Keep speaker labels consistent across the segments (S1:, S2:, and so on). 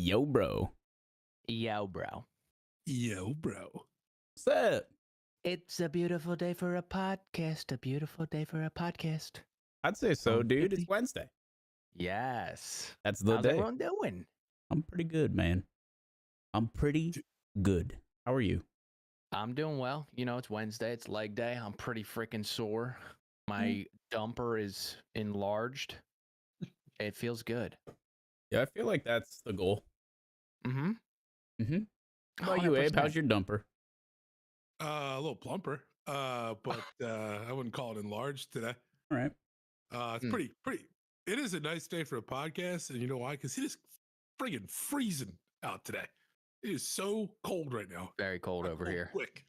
S1: Yo, bro.
S2: Yo, bro.
S3: Yo, bro.
S1: What's up?
S2: It's a beautiful day for a podcast. A beautiful day for a podcast.
S1: I'd say so, dude. It's
S2: Yippee.
S1: Wednesday.
S2: Yes.
S1: That's the
S2: How's
S1: day.
S2: everyone doing?
S1: I'm pretty good, man. I'm pretty good. How are you?
S2: I'm doing well. You know, it's Wednesday. It's leg day. I'm pretty freaking sore. My dumper is enlarged. It feels good.
S1: Yeah, I feel like that's the goal.
S2: Mm-hmm.
S1: Mm-hmm. How about you, Abe? How's your dumper?
S3: A little plumper, but I wouldn't call it enlarged today.
S1: All right.
S3: It's pretty. It is a nice day for a podcast, and you know why? Because it is friggin' freezing out today. It is so cold right now.
S2: Very cold over here.
S3: Quick.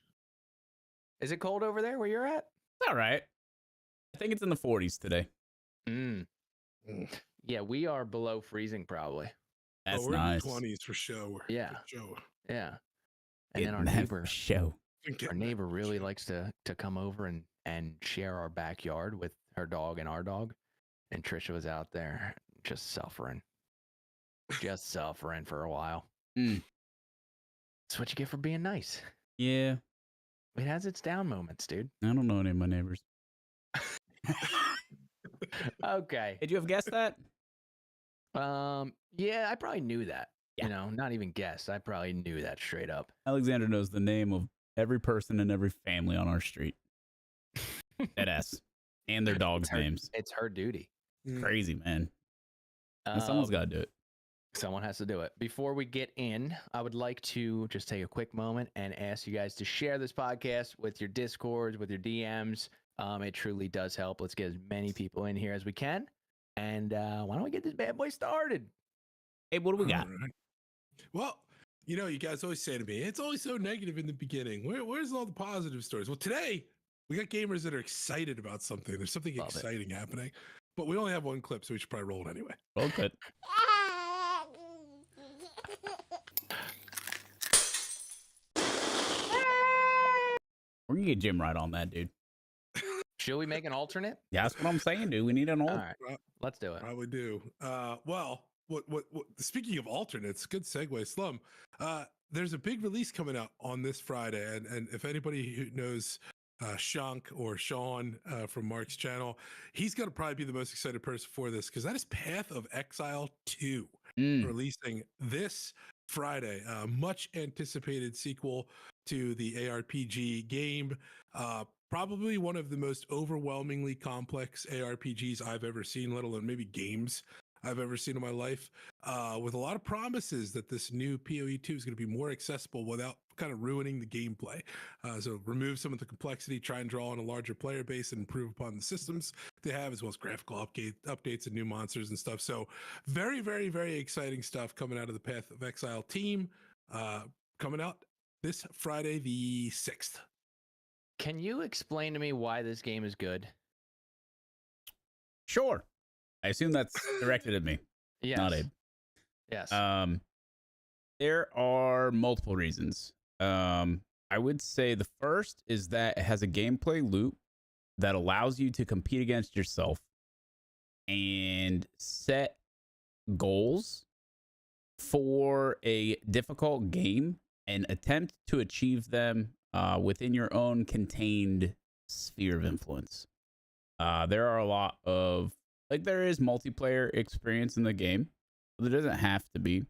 S2: Is it cold over there where you're at?
S1: All right. I think it's in the 40s today.
S2: Yeah, we are below freezing probably.
S1: That's
S3: we're
S1: nice.
S3: in the 20s for show.
S2: Yeah.
S3: For show.
S2: Yeah. And then
S1: Getting
S2: our
S1: that
S2: neighbor
S1: show.
S2: Our neighbor really likes to come over and share our backyard with her dog and our dog. And Trisha was out there just suffering for a while. That's what you get for being nice.
S1: Yeah.
S2: It has its down moments, dude.
S1: I don't know any of my neighbors.
S2: Okay.
S1: Did you have guessed that?
S2: Yeah, I probably knew that.
S1: Yeah.
S2: You know, not even guess. I probably knew that straight up.
S1: Alexander knows the name of every person and every family on our street. Deadass. And their dogs' names.
S2: It's her duty.
S1: Crazy, man. And someone's got to do it.
S2: Someone has to do it. Before we get in, I would like to just take a quick moment and ask you guys to share this podcast with your Discords, with your DMs. It truly does help. Let's get as many people in here as we can. And why don't we get this bad boy started?
S1: Hey, what do we got?
S3: Right. Well, you know, you guys always say to me, it's always so negative in the beginning. Where's all the positive stories? Well, today we got gamers that are excited about something. There's something exciting happening, but we only have one clip, so we should probably roll it anyway.
S1: Well, good. We're gonna get Jim right on that, dude.
S2: Should we make an alternate?
S1: Yeah, that's what I'm saying, dude. We need an alternate.
S2: All right, let's do it.
S3: Probably do. Well, what? Speaking of alternates, good segue, Slum. There's a big release coming out on this Friday, and if anybody who knows Shank or Sean from Mark's channel, he's gonna probably be the most excited person for this because that is Path of Exile 2 releasing this Friday. Much anticipated sequel to the ARPG game. Probably one of the most overwhelmingly complex ARPGs I've ever seen, let alone maybe games I've ever seen in my life, with a lot of promises that this new PoE2 is going to be more accessible without kind of ruining the gameplay. So remove some of the complexity, try and draw on a larger player base and improve upon the systems they have, as well as graphical updates and new monsters and stuff. So very, very, very exciting stuff coming out of the Path of Exile team, coming out this Friday the 6th.
S2: Can you explain to me why this game is good?
S1: Sure. I assume that's directed at me.
S2: Yes.
S1: Not Abe.
S2: Yes.
S1: There are multiple reasons. I would say the first is that it has a gameplay loop that allows you to compete against yourself and set goals for a difficult game and attempt to achieve them within your own contained sphere of influence. There are a lot of, there is multiplayer experience in the game, but there doesn't have to be.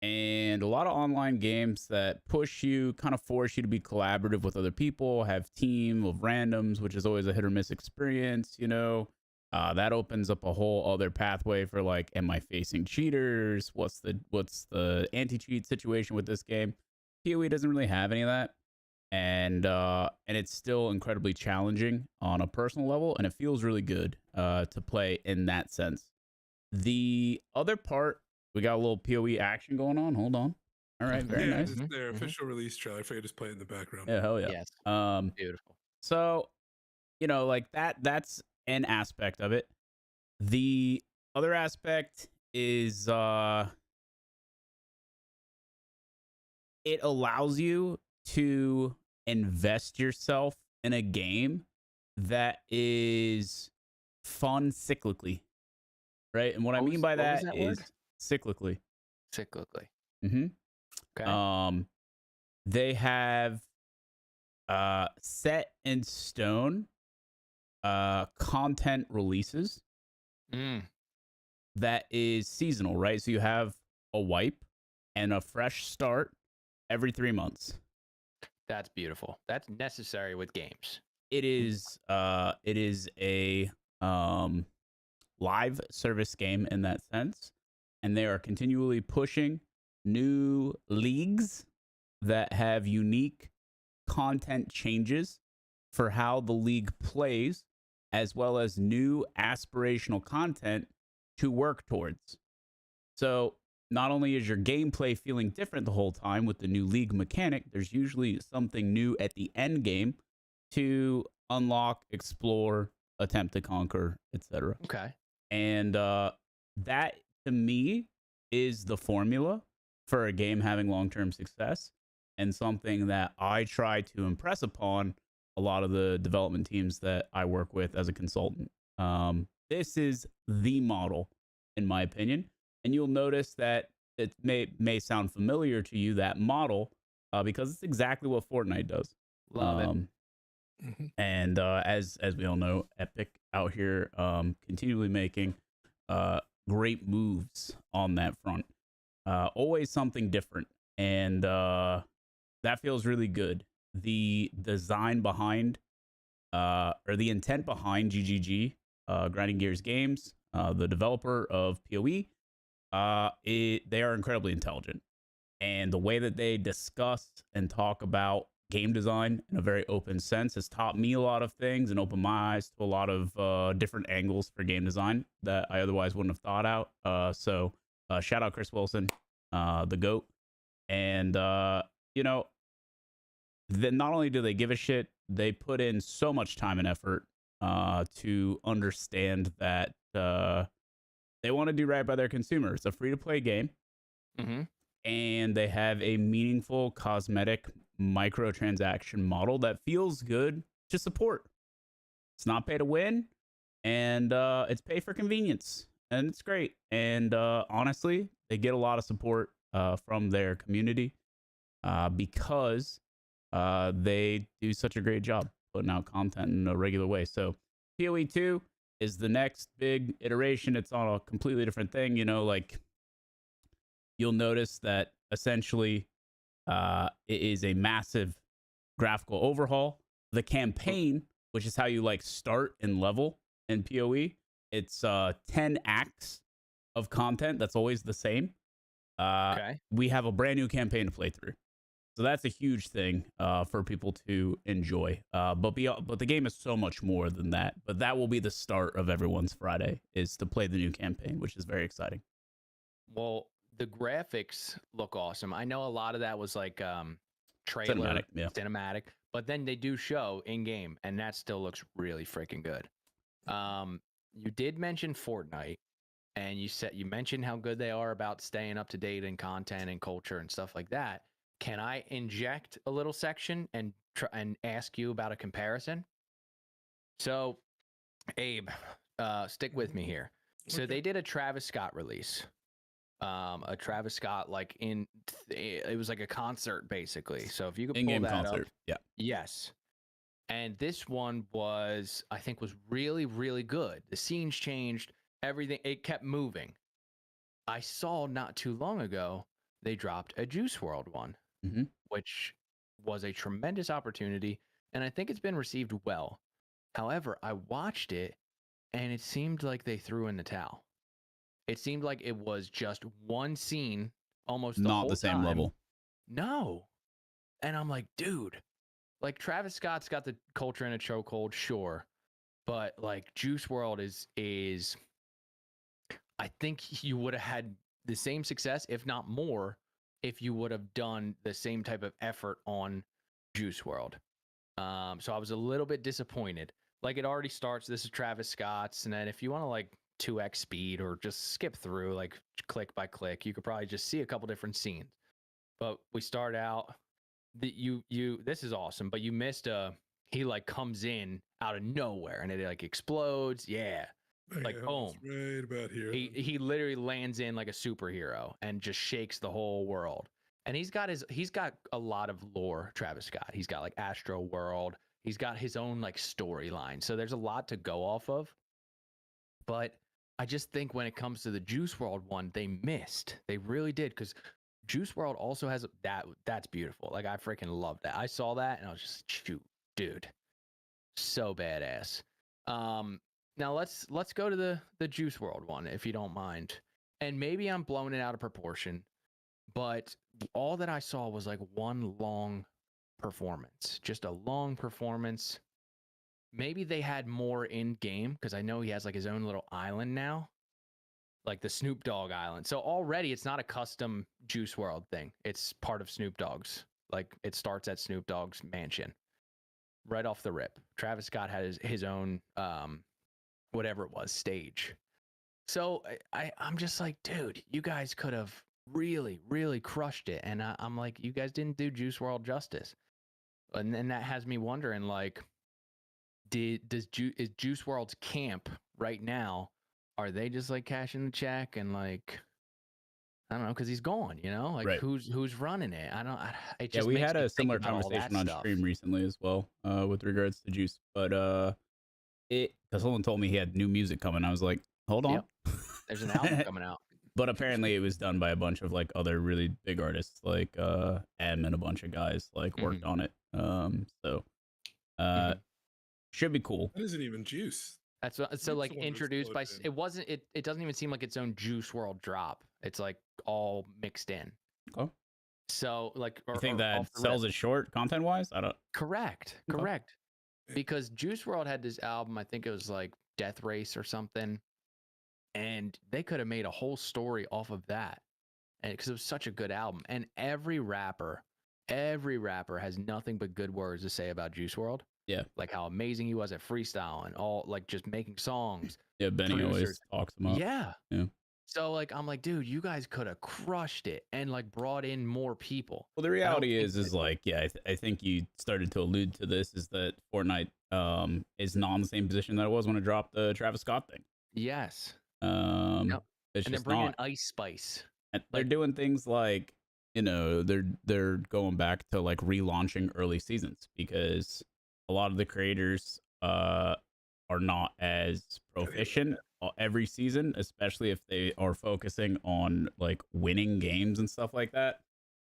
S1: And a lot of online games that push you, kind of force you to be collaborative with other people, have team of randoms, which is always a hit or miss experience, you know. That opens up a whole other pathway for am I facing cheaters? What's the anti-cheat situation with this game? PoE doesn't really have any of that. And it's still incredibly challenging on a personal level, and it feels really good to play in that sense. The other part, we got a little PoE action going on. Hold on. All right, very nice.
S3: This is their official release trailer. If I could just play it in the background.
S1: Yeah, hell yeah.
S2: Yes. Beautiful.
S1: So, that's an aspect of it. The other aspect is it allows you to invest yourself in a game that is fun cyclically, right? And what I mean by that is cyclically.
S2: cyclically.
S1: Mm-hmm.
S2: Okay.
S1: They have set in stone content releases that is seasonal, right? So you have a wipe and a fresh start every 3 months.
S2: That's beautiful. That's necessary with games.
S1: It is a live service game in that sense, and they are continually pushing new leagues that have unique content changes for how the league plays, as well as new aspirational content to work towards. So not only is your gameplay feeling different the whole time with the new league mechanic, there's usually something new at the end game to unlock, explore, attempt to conquer, etc.
S2: Okay.
S1: And that to me is the formula for a game having long-term success, and something that I try to impress upon a lot of the development teams that I work with as a consultant. This is the model, in my opinion, and you'll notice that it may sound familiar to you, that model, because it's exactly what Fortnite does.
S2: Love it.
S1: And as we all know, Epic out here continually making great moves on that front. Always something different, and that feels really good. The design behind, or the intent behind GGG, Grinding Gears Games, the developer of PoE, they are incredibly intelligent, and the way that they discuss and talk about game design in a very open sense has taught me a lot of things and opened my eyes to a lot of different angles for game design that I otherwise wouldn't have thought out. So shout out Chris Wilson, the GOAT. And, you know, then not only do they give a shit, they put in so much time and effort to understand that they want to do right by their consumer. It's a free-to-play game. And they have a meaningful cosmetic microtransaction model that feels good to support. It's not pay to win, and it's pay for convenience, and it's great. And honestly, they get a lot of support from their community because they do such a great job putting out content in a regular way. So PoE2 is the next big iteration. It's on a completely different thing, you know, like you'll notice that essentially it is a massive graphical overhaul. The campaign, which is how you like start and level in PoE, it's 10 acts of content that's always the same.
S2: Okay.
S1: We have a brand new campaign to play through. So that's a huge thing for people to enjoy. But the game is so much more than that. But that will be the start of everyone's Friday, is to play the new campaign, which is very exciting.
S2: Well, the graphics look awesome. I know a lot of that was like trailer, cinematic, but then they do show in game, and that still looks really freaking good. You did mention Fortnite, and you mentioned how good they are about staying up to date in content and culture and stuff like that. Can I inject a little section and ask you about a comparison? So, Abe, stick with me here. So they did a Travis Scott release. A Travis Scott, like it was like a concert basically. So if you could pull that
S1: concert.
S2: up,
S1: yeah,
S2: yes. And this one was, I think, was really, really good. The scenes changed, everything. It kept moving. I saw not too long ago they dropped a Juice WRLD one, which was a tremendous opportunity, and I think it's been received well. However, I watched it, and it seemed like they threw in the towel. It seemed like it was just one scene, almost the
S1: not
S2: whole
S1: the same
S2: time.
S1: level.
S2: No. And I'm like, dude, like Travis Scott's got the culture in a chokehold, sure. But like Juice WRLD is I think you would have had the same success, if not more, if you would have done the same type of effort on Juice WRLD. So I was a little bit disappointed. Like it already starts, this is Travis Scott's, and then if you want to like 2x speed or just skip through like click by click, you could probably just see a couple different scenes. But we start out this is awesome, but you missed he like comes in out of nowhere and it like explodes. Yeah. Like,
S3: Yeah,
S2: boom.
S3: it's right about here.
S2: He literally lands in like a superhero and just shakes the whole world. And he's got a lot of lore, Travis Scott. He's got like Astro World. He's got his own like storyline. So there's a lot to go off of. But I just think when it comes to the Juice World one, they missed. They really did, because Juice World also has that's beautiful. Like, I freaking love that. I saw that and I was just, shoot, dude, so badass. Now let's go to the Juice World one, if you don't mind. And maybe I'm blowing it out of proportion, but all that I saw was like one long performance, just a long performance. Maybe they had more in game, because I know he has like his own little island now, like the Snoop Dogg Island. So already it's not a custom Juice World thing. It's part of Snoop Dogg's. Like, it starts at Snoop Dogg's mansion right off the rip. Travis Scott had his own whatever it was, stage. So I'm just like, dude, you guys could have really, really crushed it. And I'm like, you guys didn't do Juice World justice. And then that has me wondering, like, is Juice World's camp right now, are they just like cashing the check and like, I don't know, because he's gone, you know, like,
S1: Right.
S2: who's running it? It just
S1: we
S2: makes
S1: had
S2: me
S1: a
S2: think
S1: similar
S2: about all that
S1: conversation on
S2: stuff.
S1: stream recently as well, with regards to Juice. But because someone told me he had new music coming, I was like, hold on.
S2: Yep. There's an album coming out.
S1: But apparently it was done by a bunch of like other really big artists, like M and a bunch of guys like worked on it. Should be cool.
S3: That isn't even Juice.
S2: That's what, so
S3: Juice
S2: like
S3: the one that's
S2: introduced by
S3: loaded in.
S2: it doesn't even seem like its own Juice World drop. It's like all mixed in.
S1: Okay.
S2: So like,
S1: You think that sells it short content wise? I don't.
S2: Correct.
S1: Okay.
S2: Because Juice World had this album, I think it was like Death Race or something, and they could have made a whole story off of that, and because it was such a good album. And every rapper has nothing but good words to say about Juice World.
S1: Yeah,
S2: like how amazing he was at freestyle and all, like just making songs.
S1: Yeah, Benny always talks him up.
S2: Yeah.
S1: Yeah.
S2: So like, I'm like, dude, you guys could have crushed it and like brought in more people.
S1: Well, the reality is like, yeah, I think you started to allude to this, is that Fortnite is not in the same position that it was when it dropped the Travis Scott thing.
S2: Yes.
S1: It's
S2: and
S1: just
S2: they're bringing
S1: not.
S2: Ice Spice.
S1: And they're doing things like, you know, they're going back to like relaunching early seasons, because a lot of the creators are not as proficient every season, especially if they are focusing on like winning games and stuff like that.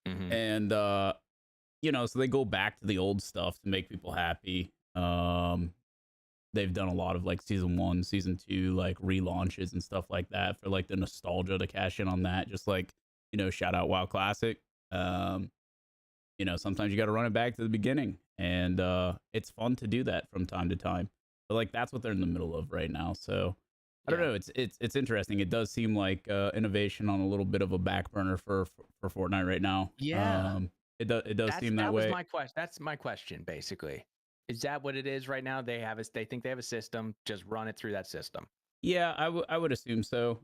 S2: Mm-hmm.
S1: And you know, so they go back to the old stuff to make people happy. They've done a lot of like season 1, season 2 like relaunches and stuff like that for like the nostalgia to cash in on that. Just like, you know, shout out WoW Classic. You know, sometimes you got to run it back to the beginning, and it's fun to do that from time to time. But like, that's what they're in the middle of right now. So I don't know. It's interesting. It does seem like innovation on a little bit of a back burner for Fortnite right now.
S2: Yeah.
S1: It does seem that way.
S2: That's my question, basically. Is that what it is right now? They think they have a system. Just run it through that system.
S1: Yeah, I would assume so.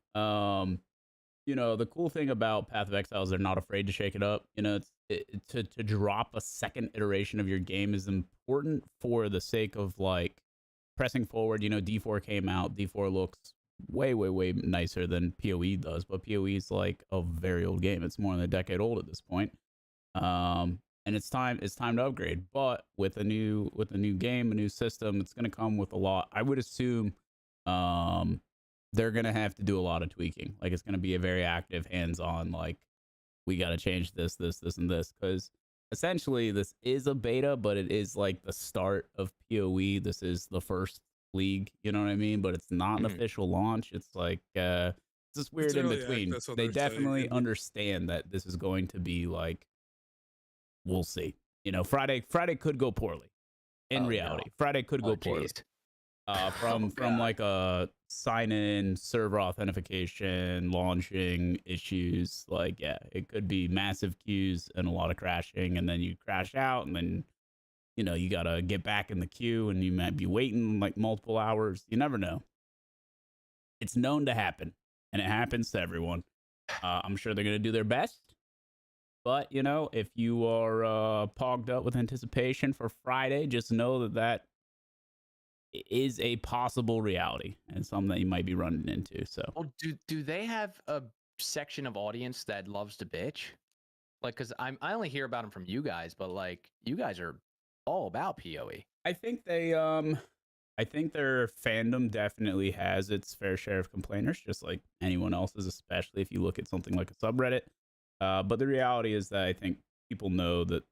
S1: You know, the cool thing about Path of Exile is they're not afraid to shake it up. You know, to drop a second iteration of your game is important for the sake of like pressing forward. You know, D4 came out. D4 looks way nicer than PoE does, but PoE is like a very old game. It's more than a decade old at this point. And it's time to upgrade. But with a new game, a new system, it's going to come with a lot. I would assume they're going to have to do a lot of tweaking. Like, it's going to be a very active, hands-on, like, we got to change this, and this, because essentially this is a beta, but it is like the start of PoE. This is the first league, you know what I mean? But it's not an official launch. It's like it's this weird in between. They definitely understand that this is going to be like, we'll see. You know, Friday could go poorly. In reality, no. Friday could go poorly. From like a sign-in, server authentication, launching issues. Like, yeah, it could be massive queues and a lot of crashing, and then you crash out, and then, you know, you gotta get back in the queue, and you might be waiting like multiple hours. You never know. It's known to happen, and it happens to everyone. I'm sure they're gonna do their best. But, you know, if you are pogged up with anticipation for Friday, just know that is a possible reality and something that you might be running into. So,
S2: Well, do they have a section of audience that loves to bitch? Like, because I only hear about them from you guys, but like you guys are all about PoE.
S1: I think I think their fandom definitely has its fair share of complainers, just like anyone else's, especially if you look at something like a subreddit. But the reality is that I think people know that,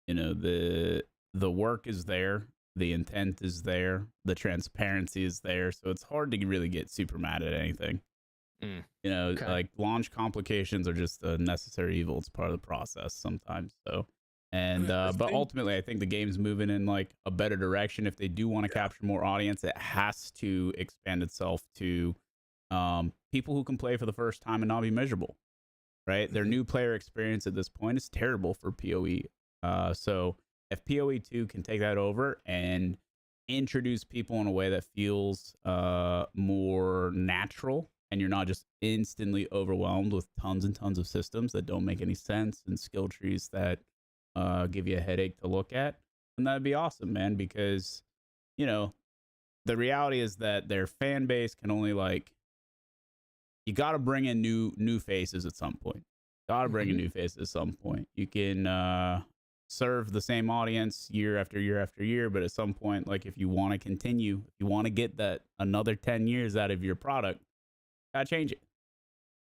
S1: you know, the work is there, the intent is there, the transparency is there, so it's hard to really get super mad at anything. You know,
S2: Okay.
S1: like launch complications are just a necessary evil. It's part of the process sometimes. So, and
S3: I
S1: but
S3: think-
S1: ultimately, I think the game's moving in like a better direction. If they do want to capture more audience, it has to expand itself to people who can play for the first time and not be miserable. Right, their new player experience at this point is terrible for PoE. So if PoE2 can take that over and introduce people in a way that feels more natural, and you're not just instantly overwhelmed with tons and tons of systems that don't make any sense and skill trees that give you a headache to look at, then that'd be awesome, man. Because, you know, the reality is that their fan base can only like, you got to bring in new faces at some point. Got to bring in new faces at some point. You can serve the same audience year after year after year, but at some point, like if you want to continue, if you want to get that another 10 years out of your product, gotta change it.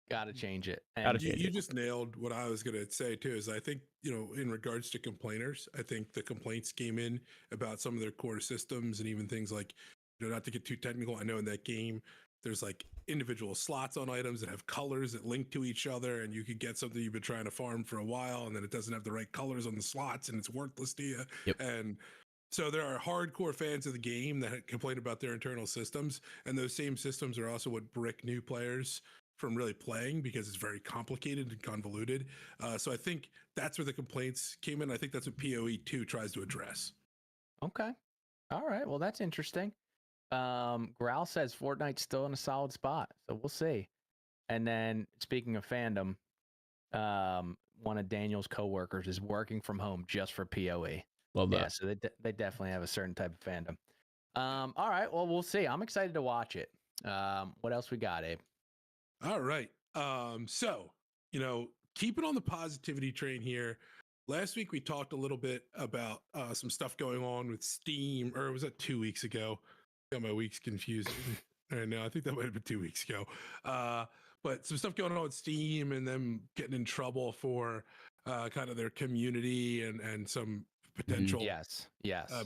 S2: Got to change it.
S1: Gotta
S2: And
S1: change
S3: You
S1: it.
S3: just nailed what I was going to say too. Is I think, you know, in regards to complainers, I think the complaints came in about some of their core systems and even things like, you know, not to get too technical. I know in that game there's like individual slots on items that have colors that link to each other, and you could get something you've been trying to farm for a while, and then it doesn't have the right colors on the slots, and it's worthless to you.
S1: Yep.
S3: And so there are hardcore fans of the game that complain about their internal systems, and those same systems are also what brick new players from really playing because it's very complicated and convoluted. So I think that's where the complaints came in. I think that's what PoE2 tries to address.
S2: okay. All right. Well, that's interesting. Growl says Fortnite's still in a solid spot, so we'll see. And then speaking of fandom, one of Daniel's coworkers is working from home just for PoE.
S1: Love that.
S2: Yeah, so they definitely have a certain type of fandom. All right, well, we'll see. I'm excited to watch it. What else we got, Abe?
S3: All right. So, you know, keeping on the positivity train here. Last week we talked a little bit about some stuff going on with Steam, or was that 2 weeks ago? Got my weeks confused. I know. I think that might have been 2 weeks ago. But some stuff going on with Steam and them getting in trouble for kind of their community and some potential
S2: Yes.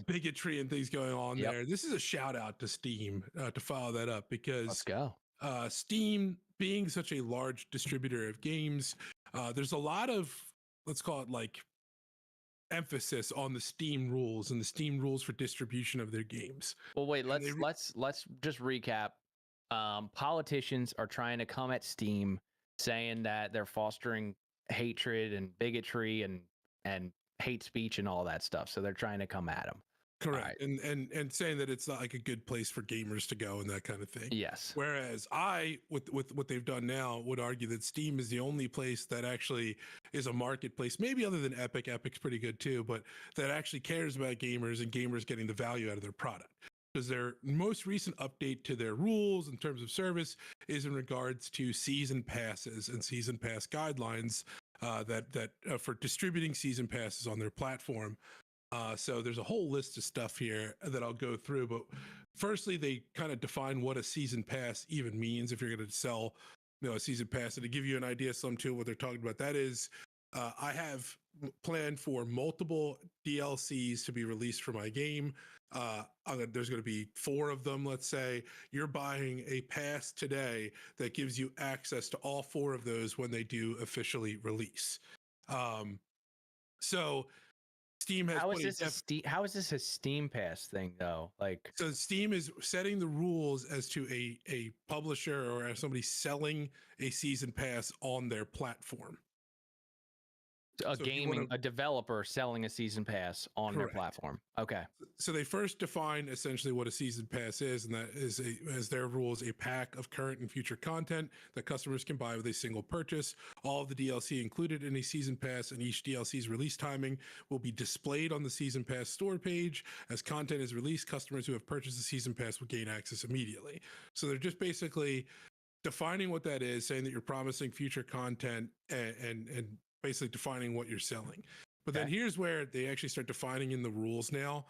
S3: bigotry and things going on
S2: Yep.
S3: there. This is a shout out to Steam to follow that up because
S2: Let's go.
S3: Steam being such a large distributor of games, there's a lot of, let's call it like emphasis on the Steam rules and the Steam rules for distribution of their games.
S2: Well, wait.
S3: And they
S2: Let's just recap. Politicians are trying to come at Steam, saying that they're fostering hatred and bigotry and hate speech and all that stuff. So they're trying to come at them.
S3: Correct. And saying that it's not like a good place for gamers to go and that kind of thing.
S2: Yes.
S3: Whereas I, with what they've done now, would argue that Steam is the only place that actually is a marketplace, maybe other than Epic. Epic's pretty good too, but that actually cares about gamers and gamers getting the value out of their product. Because their most recent update to their rules in terms of service is in regards to season passes and season pass guidelines that for distributing season passes on their platform. So there's a whole list of stuff here that I'll go through. But firstly, they kind of define what a season pass even means if you're going to sell, you know, a season pass. And to give you an idea, some too, what they're talking about, that is, I have planned for multiple DLCs to be released for my game. There's going to be 4 of them. Let's say you're buying a pass today that gives you access to all 4 of those when they do officially release. So Steam has
S2: How
S3: put
S2: is this a Steam Pass thing though? Like,
S3: so Steam is setting the rules as to a publisher or as somebody selling a season pass on their platform.
S2: A developer selling a season pass on their platform. Okay.
S3: So they first define essentially what a season pass is, and that is, as their rules, a pack of current and future content that customers can buy with a single purchase. All of the DLC included in a season pass and each DLC's release timing will be displayed on the season pass store page. As content is released, customers who have purchased the season pass will gain access immediately. So they're just basically defining what that is, saying that you're promising future content and basically defining what you're selling. But then here's where they actually start defining in the rules now.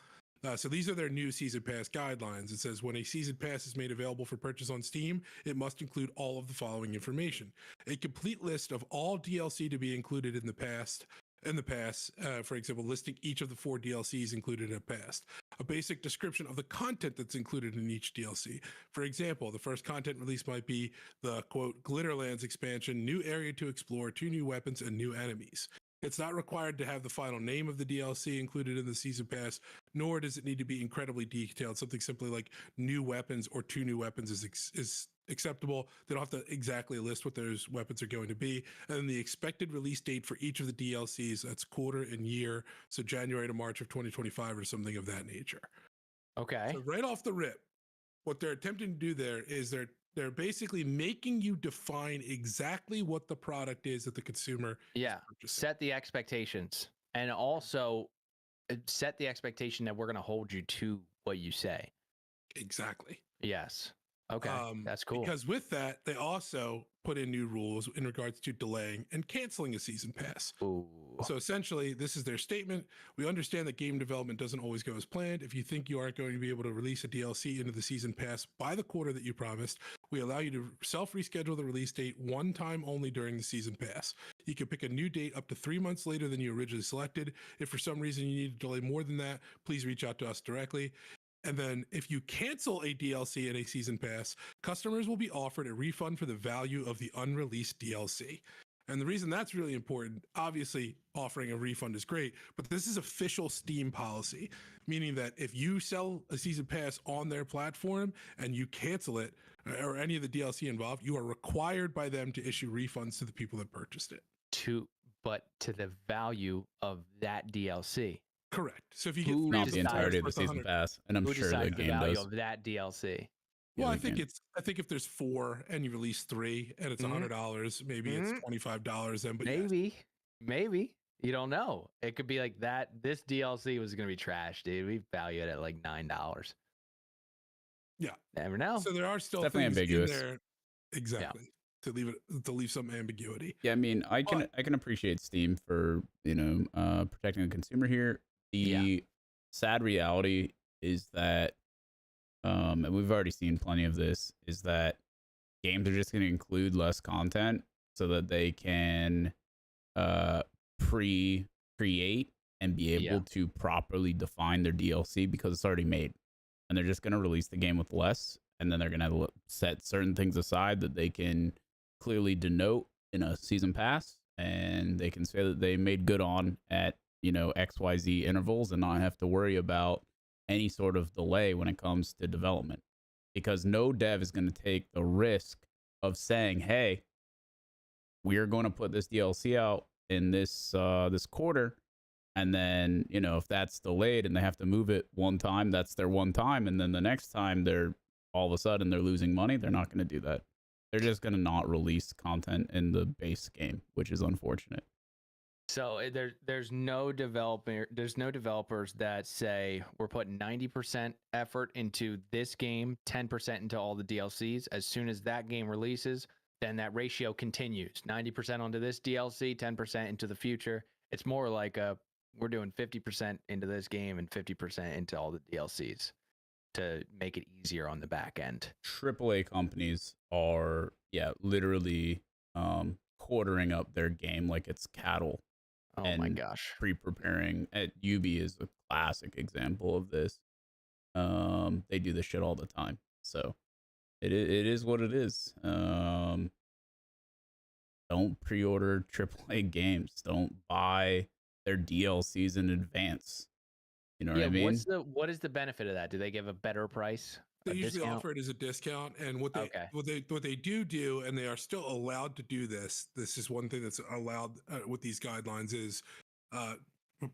S3: So these are their new season pass guidelines. It says when a season pass is made available for purchase on Steam, it must include all of the following information: a complete list of all DLC to be included in the pass, for example, listing each of the 4 DLCs included in a pass, a basic description of the content that's included in each DLC. For example, the first content release might be the quote Glitterlands expansion, new area to explore, 2 new weapons, and new enemies. It's not required to have the final name of the DLC included in the season pass, nor does it need to be incredibly detailed. Something simply like new weapons or 2 new weapons is acceptable. They don't have to exactly list what those weapons are going to be. And then the expected release date for each of the DLCs, that's quarter and year, so January to March of 2025 or something of that nature.
S2: Okay.
S3: So right off the rip, what they're attempting to do there is they're basically making you define exactly what the product is that the consumer is purchasing.
S2: Set the expectations, and also set the expectation that we're going to hold you to what you say.
S3: Exactly.
S2: Yes. Okay, that's cool.
S3: Because with that, they also put in new rules in regards to delaying and canceling a season pass.
S2: Ooh.
S3: So essentially, this is their statement. We understand that game development doesn't always go as planned. If you think you aren't going to be able to release a DLC into the season pass by the quarter that you promised, we allow you to self-reschedule the release date one time only during the season pass. You can pick a new date up to 3 months later than you originally selected. If for some reason you need to delay more than that, please reach out to us directly. And then if you cancel a DLC and a season pass, customers will be offered a refund for the value of the unreleased DLC. And the reason that's really important, obviously offering a refund is great, but this is official Steam policy, meaning that if you sell a season pass on their platform and you cancel it or any of the DLC involved, you are required by them to issue refunds to the people that purchased it.
S2: But to the value of that DLC.
S3: Correct. So if you get
S1: not the entirety of the season pass, and I'm sure the game
S2: value
S1: does
S2: of that DLC.
S3: Well, I think if there's 4 and you release 3 and it's $100, maybe it's $25 then. But
S2: maybe you don't know. It could be like that. This DLC was gonna be trash, dude. We value it at like $9.
S3: Yeah,
S2: never know.
S3: So there are still
S1: definitely
S3: things
S1: ambiguous
S3: in there, exactly, to leave some ambiguity.
S1: Yeah, I mean, I can appreciate Steam for protecting the consumer here. The sad reality is that, and we've already seen plenty of this, is that games are just going to include less content so that they can pre-create and be able to properly define their DLC because it's already made. And they're just going to release the game with less, and then they're going to set certain things aside that they can clearly denote in a season pass, and they can say that they made good on at XYZ intervals and not have to worry about any sort of delay when it comes to development, because no dev is going to take the risk of saying, hey, we are going to put this DLC out in this quarter, and then if that's delayed and they have to move it one time, that's their one time, and then the next time they're all of a sudden they're losing money. They're not going to do that. They're just going to not release content in the base game, which is unfortunate.
S2: So there's no developers that say we're putting 90% effort into this game, 10% into all the DLCs. As soon as that game releases, then that ratio continues. 90% onto this DLC, 10% into the future. It's more like we're doing 50% into this game and 50% into all the DLCs to make it easier on the back end.
S1: AAA companies are literally quartering up their game like it's cattle.
S2: Oh my gosh.
S1: Pre-preparing. At Ubi is a classic example of this. They do this shit all the time. So it is what it is. Don't pre-order AAA games. Don't buy their DLCs in advance. You know what I mean?
S2: What is the benefit of that? Do they give a better price?
S3: They
S2: A
S3: usually
S2: discount?
S3: offer it as a discount, and
S2: Okay.
S3: what they do, and they are still allowed to do this. This is one thing that's allowed with these guidelines is, uh,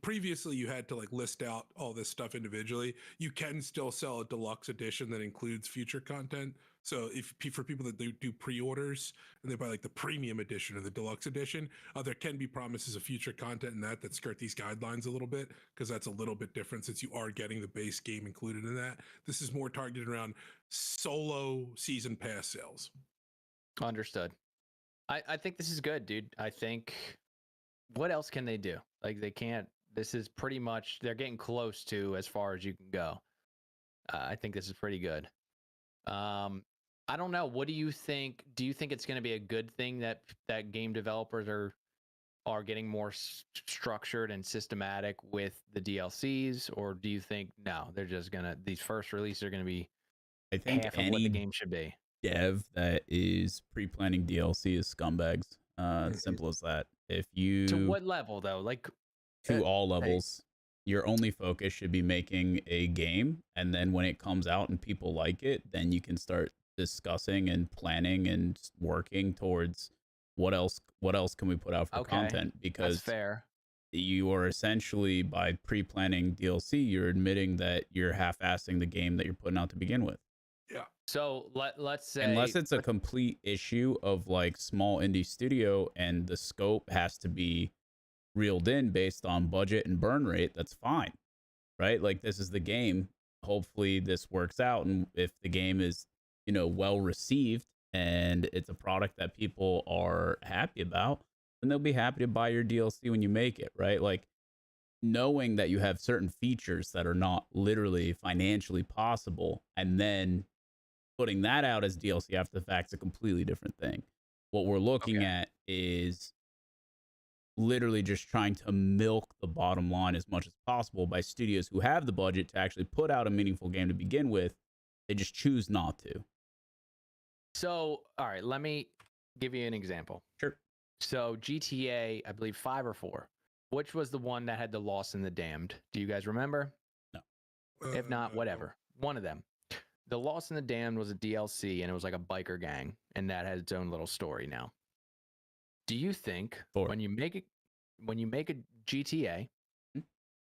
S3: previously you had to like list out all this stuff individually. You can still sell a deluxe edition that includes future content. So if for people that do pre-orders and they buy like the premium edition or the deluxe edition, there can be promises of future content in that skirt these guidelines a little bit, because that's a little bit different since you are getting the base game included in that. This is more targeted around solo season pass sales.
S2: Understood. I think this is good, dude. I think what else can they do? Like they can't. This is pretty much they're getting close to as far as you can go. I think this is pretty good. I don't know. What do you think? Do you think it's going to be a good thing that game developers are getting more structured and systematic with the DLCs, or do you think no, they're just gonna these first releases are gonna be
S1: I think
S2: half of what the game should be?
S1: dev that is pre-planning DLC is scumbags. Simple as that. If you
S2: To what level though? Like
S1: to all
S2: hey,
S1: levels, your only focus should be making a game, and then when it comes out and people like it, then you can start discussing and planning and working towards what else can we put out for
S2: okay,
S1: content,
S2: that's
S1: because
S2: fair.
S1: you are essentially, by pre-planning DLC, you're admitting that you're half-assing the game that you're putting out to begin with.
S3: Yeah.
S2: So let's say
S1: Unless it's a complete issue of like small indie studio and the scope has to be reeled in based on budget and burn rate, that's fine, right? Like this is the game. Hopefully this works out, and if the game is, well received and it's a product that people are happy about, then they'll be happy to buy your DLC when you make it, right? Like knowing that you have certain features that are not literally financially possible and then putting that out as DLC after the fact is a completely different thing. What we're looking
S2: Okay.
S1: at is literally just trying to milk the bottom line as much as possible by studios who have the budget to actually put out a meaningful game to begin with. They just choose not to.
S2: So all right, let me give you an example.
S1: Sure.
S2: So GTA, I believe 5 or 4. Which was the one that had the Lost and the Damned? Do you guys remember?
S1: No.
S2: If not, whatever. One of them. The Lost and the Damned was a DLC, and it was like a biker gang, and that had its own little story now. Do you think
S1: 4.
S2: when you make a GTA,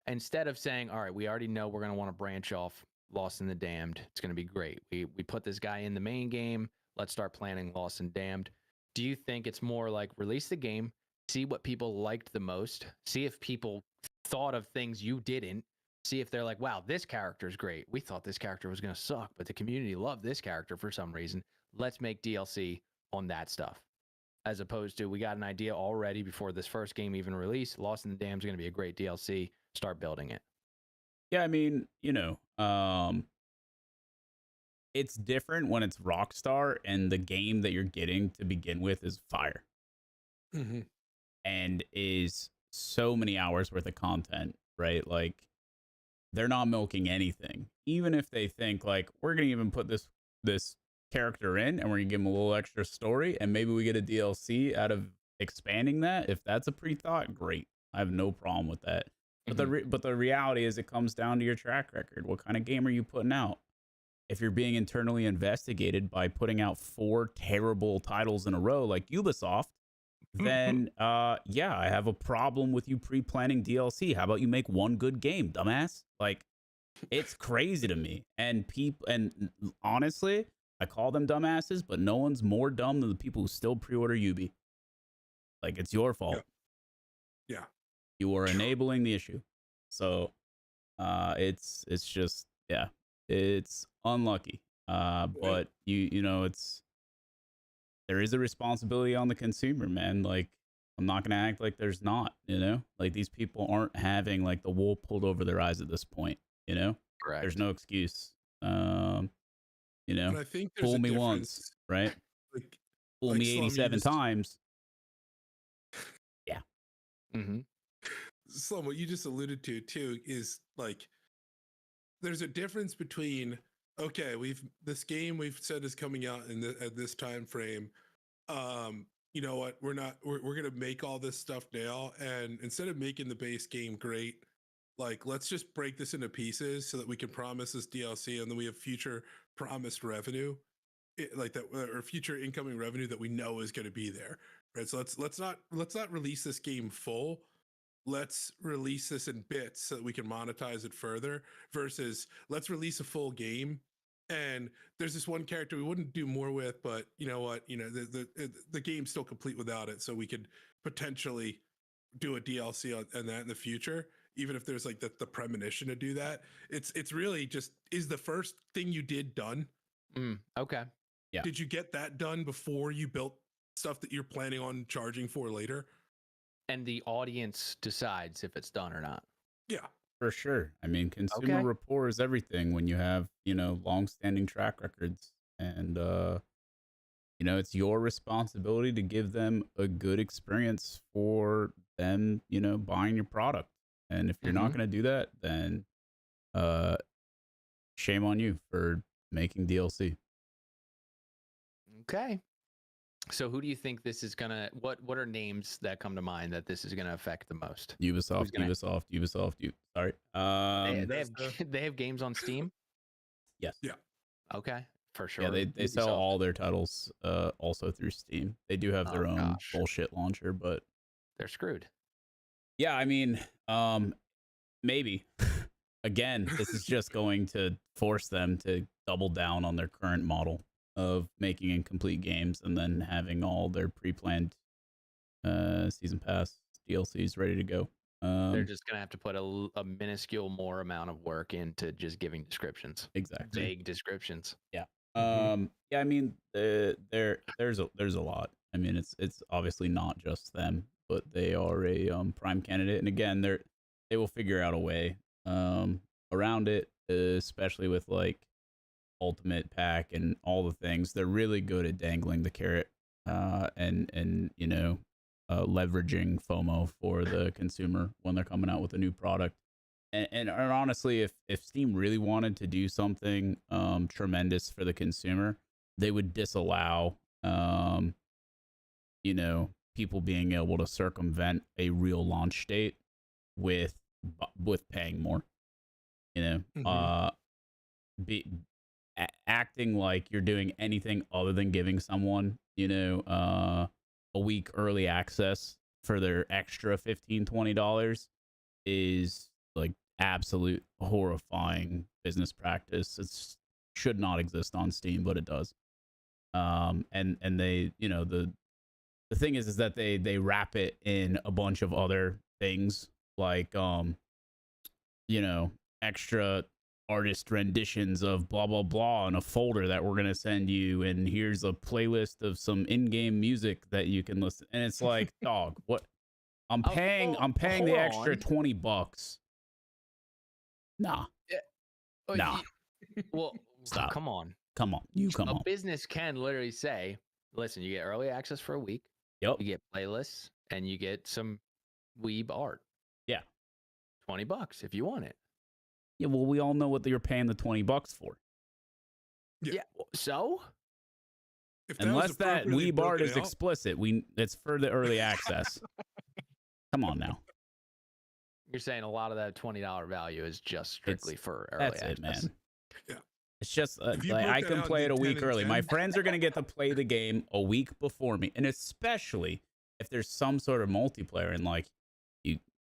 S2: instead of saying, all right, we already know we're going to want to branch off Lost and the Damned, it's going to be great. We put this guy in the main game. Let's start planning Lost and Damned. Do you think it's more like release the game, see what people liked the most, see if people thought of things you didn't, see if they're like, wow, this character is great. We thought this character was going to suck, but the community loved this character for some reason. Let's make DLC on that stuff. As opposed to, we got an idea already before this first game even released. Lost in the Damned is going to be a great DLC. Start building it.
S1: Yeah, I mean, it's different when it's Rockstar and the game that you're getting to begin with is fire.
S3: Mm-hmm.
S1: And is so many hours worth of content, right? Like they're not milking anything. Even if they think like we're gonna even put this character in and we're gonna give him a little extra story and maybe we get a DLC out of expanding that. If that's a pre-thought, great. I have no problem with that. But the reality is it comes down to your track record. What kind of game are you putting out? If you're being internally investigated by putting out 4 terrible titles in a row like Ubisoft, then yeah, I have a problem with you pre-planning DLC. How about you make one good game, dumbass? Like, it's crazy to me. And honestly, I call them dumbasses, but no one's more dumb than the people who still pre-order Ubi. Like, it's your fault.
S3: Yeah.
S1: You are enabling the issue. So it's just, yeah, it's unlucky. But there is a responsibility on the consumer, man. Like, I'm not going to act like there's not, like these people aren't having like the wool pulled over their eyes at this point,
S2: Correct.
S1: There's no excuse.
S3: And I think there's
S1: fool
S3: a
S1: me
S3: difference,
S1: once, right?
S3: Like,
S1: Fool me
S3: Slum,
S1: 87 times. Yeah.
S2: Mm-hmm.
S3: Slum, what you just alluded to too is like there's a difference between, okay, this game we've said is coming out at this time frame. You know what? We're gonna make all this stuff now, and instead of making the base game great, like, let's just break this into pieces so that we can promise this DLC, and then we have future promised revenue, like that, or future incoming revenue that we know is going to be there, right? So let's not release this game full. Let's release this in bits so that we can monetize it further. Versus let's release a full game, and there's this one character we wouldn't do more with, but you know what? You know the game's still complete without it, so we could potentially do a DLC on that in the future, even if there's like the premonition to do that. It's really just, is the first thing you did done?
S2: Okay.
S1: Yeah.
S3: Did you get that done before you built stuff that you're planning on charging for later?
S2: And the audience decides if it's done or not.
S3: Yeah.
S1: For sure. I mean, consumer rapport is everything when you have, long-standing track records. And, it's your responsibility to give them a good experience for them, buying your product. And if you're not going to do that, then shame on you for making DLC.
S2: Okay. So who do you think this is gonna? What are names that come to mind that this is gonna affect the most?
S1: Ubisoft. Sorry.
S2: They have games on Steam.
S1: Yes.
S3: Yeah.
S2: Okay, for sure.
S1: Yeah, they sell all their titles also through Steam. They do have their own bullshit launcher, but
S2: they're screwed.
S1: Yeah, I mean, maybe. Again, this is just going to force them to double down on their current model of making incomplete games and then having all their pre-planned season pass DLCs ready to go.
S2: They're just gonna have to put a minuscule more amount of work into just giving descriptions.
S1: Exactly.
S2: Vague descriptions.
S1: Yeah. Yeah. I mean, there's a lot. I mean, it's obviously not just them, but they are a prime candidate. And again, they will figure out a way around it, especially with like Ultimate Pack and all the things. They're really good at dangling the carrot and leveraging FOMO for the consumer when they're coming out with a new product. And honestly, if Steam really wanted to do something tremendous for the consumer, they would disallow people being able to circumvent a real launch date with paying more. Acting like you're doing anything other than giving someone, a week early access for their extra $15-$20 is like absolute horrifying business practice. It should not exist on Steam, but it does. And they, the thing is that they wrap it in a bunch of other things like, extra artist renditions of blah blah blah in a folder that we're gonna send you, and here's a playlist of some in-game music that you can listen. And it's like, dog, what? I'm paying the extra $20. Nah. Nah.
S2: Well,
S1: stop.
S2: Come on.
S1: A
S2: business can literally say, listen, you get early access for a week.
S1: Yep.
S2: You get playlists and you get some weeb art.
S1: Yeah.
S2: $20 if you want it.
S1: Yeah, well, we all know what you're paying the $20 for.
S2: Yeah. So,
S1: unless that weeb art is explicit, it's for the early access. Come on now.
S2: You're saying a lot of that $20 value is just strictly for early access.
S1: That's it, man.
S3: Yeah.
S1: It's just like I can play it a week early. My friends are going to get to play the game a week before me, and especially if there's some sort of multiplayer and like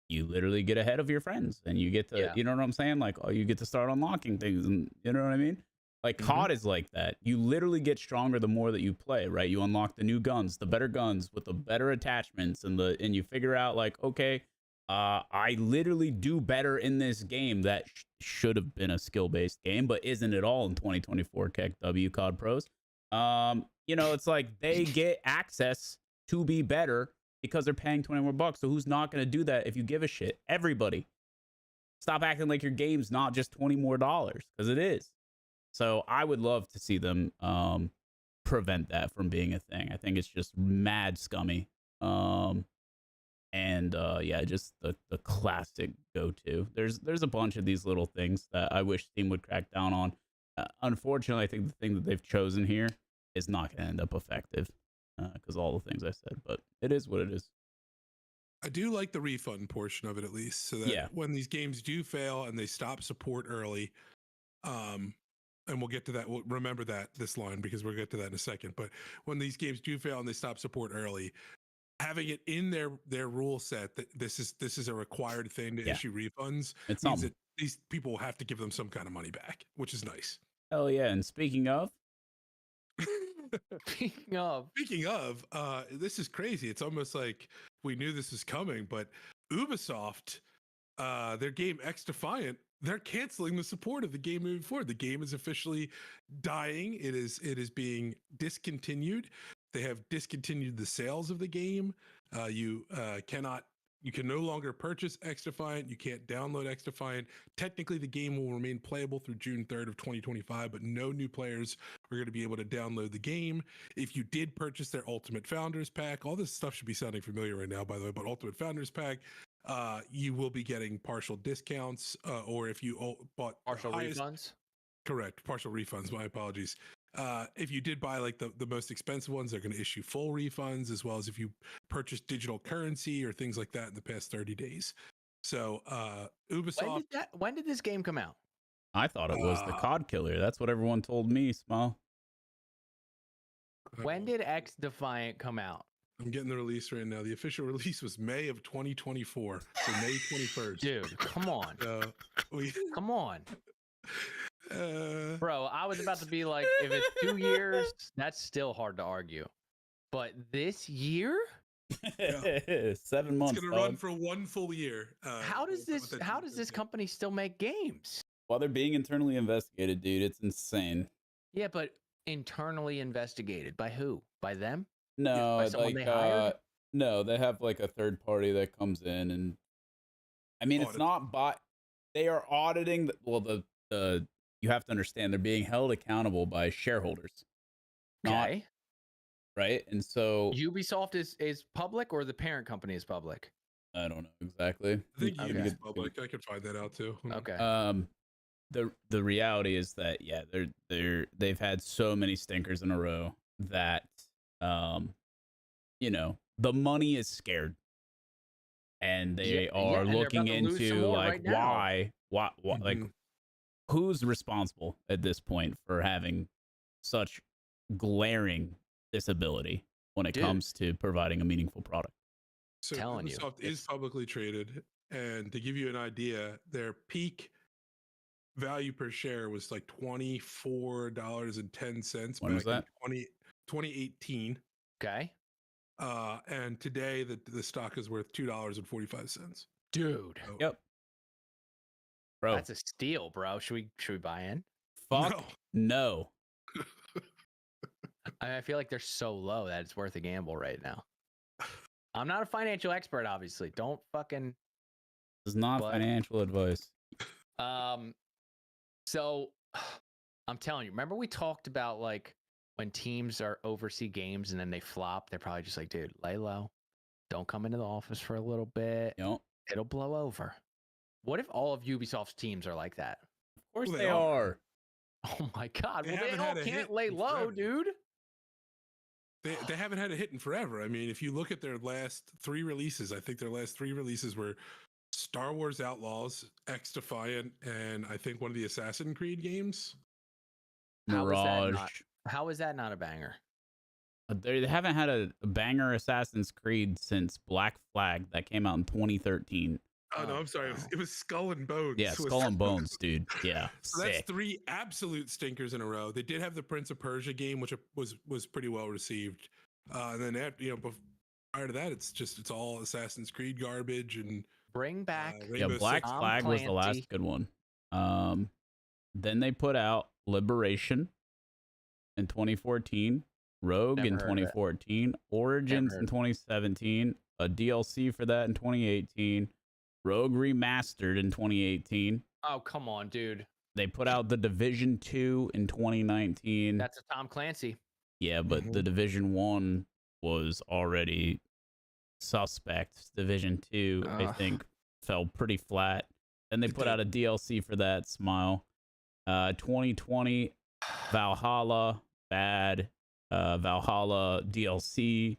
S1: you literally get ahead of your friends and you get to, you know what I'm saying? Like, you get to start unlocking things, and you know what I mean? Like COD is like that. You literally get stronger the more that you play, right? You unlock the new guns, the better guns with the better attachments, and you figure out like, okay, I literally do better in this game that should have been a skill-based game, but isn't at all in 2024 KEKW COD Pros. It's like they get access to be better because they're paying $20 more. So who's not going to do that if you give a shit? Everybody. Stop acting like your game's not just $20 more, because it is. So I would love to see them prevent that from being a thing. I think it's just mad scummy. Just the classic go-to. There's a bunch of these little things that I wish Steam would crack down on. Unfortunately, I think the thing that they've chosen here is not going to end up effective because all the things I said, but it is what it is.
S3: I do like the refund portion of it, at least, so that when these games do fail and they stop support early, and we'll get to that. We'll remember this line because we'll get to that in a second. But when these games do fail and they stop support early, having it in their rule set that this is a required thing to issue refunds means that these people will have to give them some kind of money back, which is nice.
S1: Hell yeah! And speaking of.
S2: Speaking of,
S3: this is crazy. It's almost like we knew this was coming, but Ubisoft, their game XDefiant, they're canceling the support of the game moving forward. The game is officially dying. It is being discontinued. They have discontinued the sales of the game. You can no longer purchase XDefiant. You can't download XDefiant. Technically, the game will remain playable through June 3rd of 2025, but no new players are going to be able to download the game. If you did purchase their Ultimate Founders Pack, all this stuff should be sounding familiar right now, by the way, but Ultimate Founders Pack, you will be getting partial discounts, or if you bought
S2: partial refunds.
S3: Correct, partial refunds. My apologies. If you did buy like the most expensive ones, they're going to issue full refunds, as well as if you purchase digital currency or things like that in the past 30 days. So Ubisoft.
S2: When did this game come out?
S1: I thought it was the COD killer. That's what everyone told me, Small.
S2: When did XDefiant come out?
S3: I'm getting the release right now. The official release was May of 2024. So May 21st.
S2: Dude, come on. Come on. Bro, I was about to be like, if it's 2 years, that's still hard to argue. But this year?
S1: 7 months.
S3: It's gonna run for 1 full year.
S2: How does this company still make games?
S1: Well, they're being internally investigated, dude. It's insane.
S2: Yeah, but internally investigated by who? By them?
S1: No,
S2: by someone they hired?
S1: No, they have like a third party that comes in, and I mean, it's not they are auditing the you have to understand they're being held accountable by shareholders.
S2: Okay.
S1: Right? And so
S2: Ubisoft is public, or the parent company is public?
S1: I don't know exactly.
S3: I think Ubisoft is public. I could find that out too.
S2: Okay.
S1: The reality is that they've had so many stinkers in a row that the money is scared, and they are looking into like why like who's responsible at this point for having such glaring disability when it comes to providing a meaningful product.
S3: So Ubisoft is publicly traded, and to give you an idea, their peak value per share was like $24.10
S1: when was that?
S3: In 2018.
S2: Okay.
S3: And today the stock is worth $2.45.
S2: Dude.
S3: So,
S1: yep. Bro.
S2: That's a steal, bro. Should we buy in?
S1: Fuck no.
S2: I feel like they're so low that it's worth a gamble right now. I'm not a financial expert, obviously. Don't fucking.
S1: This is not financial advice.
S2: So I'm telling you, remember we talked about like when teams are oversee games and then they flop, they're probably just like, dude, lay low. Don't come into the office for a little bit.
S1: Yep.
S2: It'll blow over. What if all of Ubisoft's teams are like that?
S1: Of course they are.
S2: Oh my God. They all can't lay low, dude.
S3: They haven't had a hit in forever. I mean, if you look at their last 3 releases, I think their last 3 releases were Star Wars Outlaws, XDefiant, and I think one of the Assassin's Creed games.
S1: Mirage.
S2: How is that not a banger?
S1: They haven't had a banger Assassin's Creed since Black Flag that came out in 2013.
S3: Oh, no, I'm sorry. It was Skull and Bones.
S1: Yeah, Skull and Bones, dude. Yeah.
S3: So that's 3 absolute stinkers in a row. They did have the Prince of Persia game, which was pretty well received. And then prior to that, it's all Assassin's Creed garbage and
S2: bring back.
S1: Black Flag was the last good one. Then they put out Liberation in 2014, Rogue in 2014, Origins in 2017, a DLC for that in 2018. Rogue Remastered in 2018.
S2: Oh, come on, dude.
S1: They put out The Division 2 in 2019.
S2: That's a Tom Clancy.
S1: Yeah, but The Division 1 was already suspect. Division 2, I think, fell pretty flat. Then they put out a DLC for that, Smile. 2020, Valhalla, bad. Valhalla DLC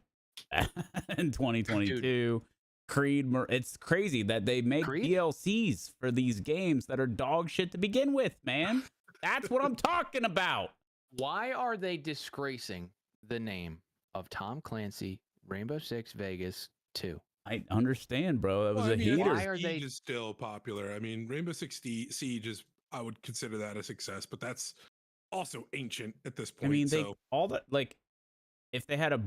S1: in 2022. Dude. It's crazy that they make
S2: Creed?
S1: DLCs for these games that are dog shit to begin with, man. That's what I'm talking about.
S2: Why are they disgracing the name of Tom Clancy Rainbow Six Vegas 2?
S1: I understand, bro. That was a heater.
S2: Why are they-
S3: Siege is still popular. I mean, Rainbow Six Siege is, I would consider that a success, but that's also ancient at this point.
S1: I mean,
S3: so
S1: all that, like, if they had a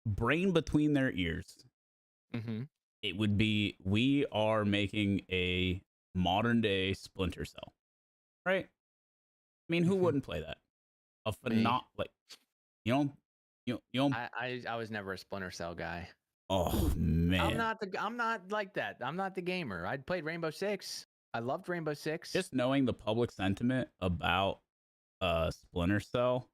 S1: brain between their ears, it would be, we are making a modern day Splinter Cell, right? I mean, who wouldn't play that? Like, you don't.
S2: I was never a Splinter Cell guy.
S1: Oh man,
S2: I'm not like that. I'm not the gamer. I played Rainbow Six. I loved Rainbow Six.
S1: Just knowing the public sentiment about Splinter Cell,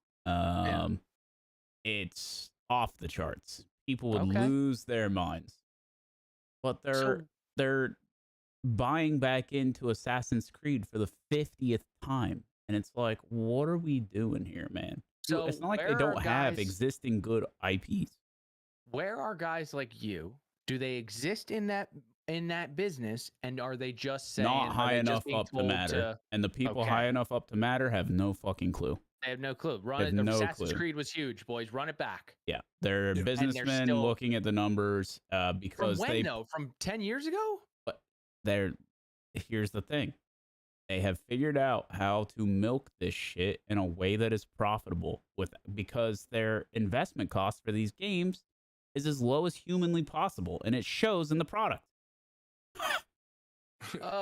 S1: it's off the charts. People would lose their minds. But they're buying back into Assassin's Creed for the 50th time. And it's like, what are we doing here, man? So it's not like they don't have existing good IPs.
S2: Where are guys like you? Do they exist in that business, and are they just saying
S1: not high enough up to matter? And the people high enough up to matter have no fucking clue.
S2: They have no clue. Assassin's Creed was huge, boys. Run it back.
S1: Yeah, they're businessmen looking at the numbers because
S2: from when, though? From 10 years ago?
S1: But here's the thing. They have figured out how to milk this shit in a way that is profitable because their investment cost for these games is as low as humanly possible, and it shows in the product.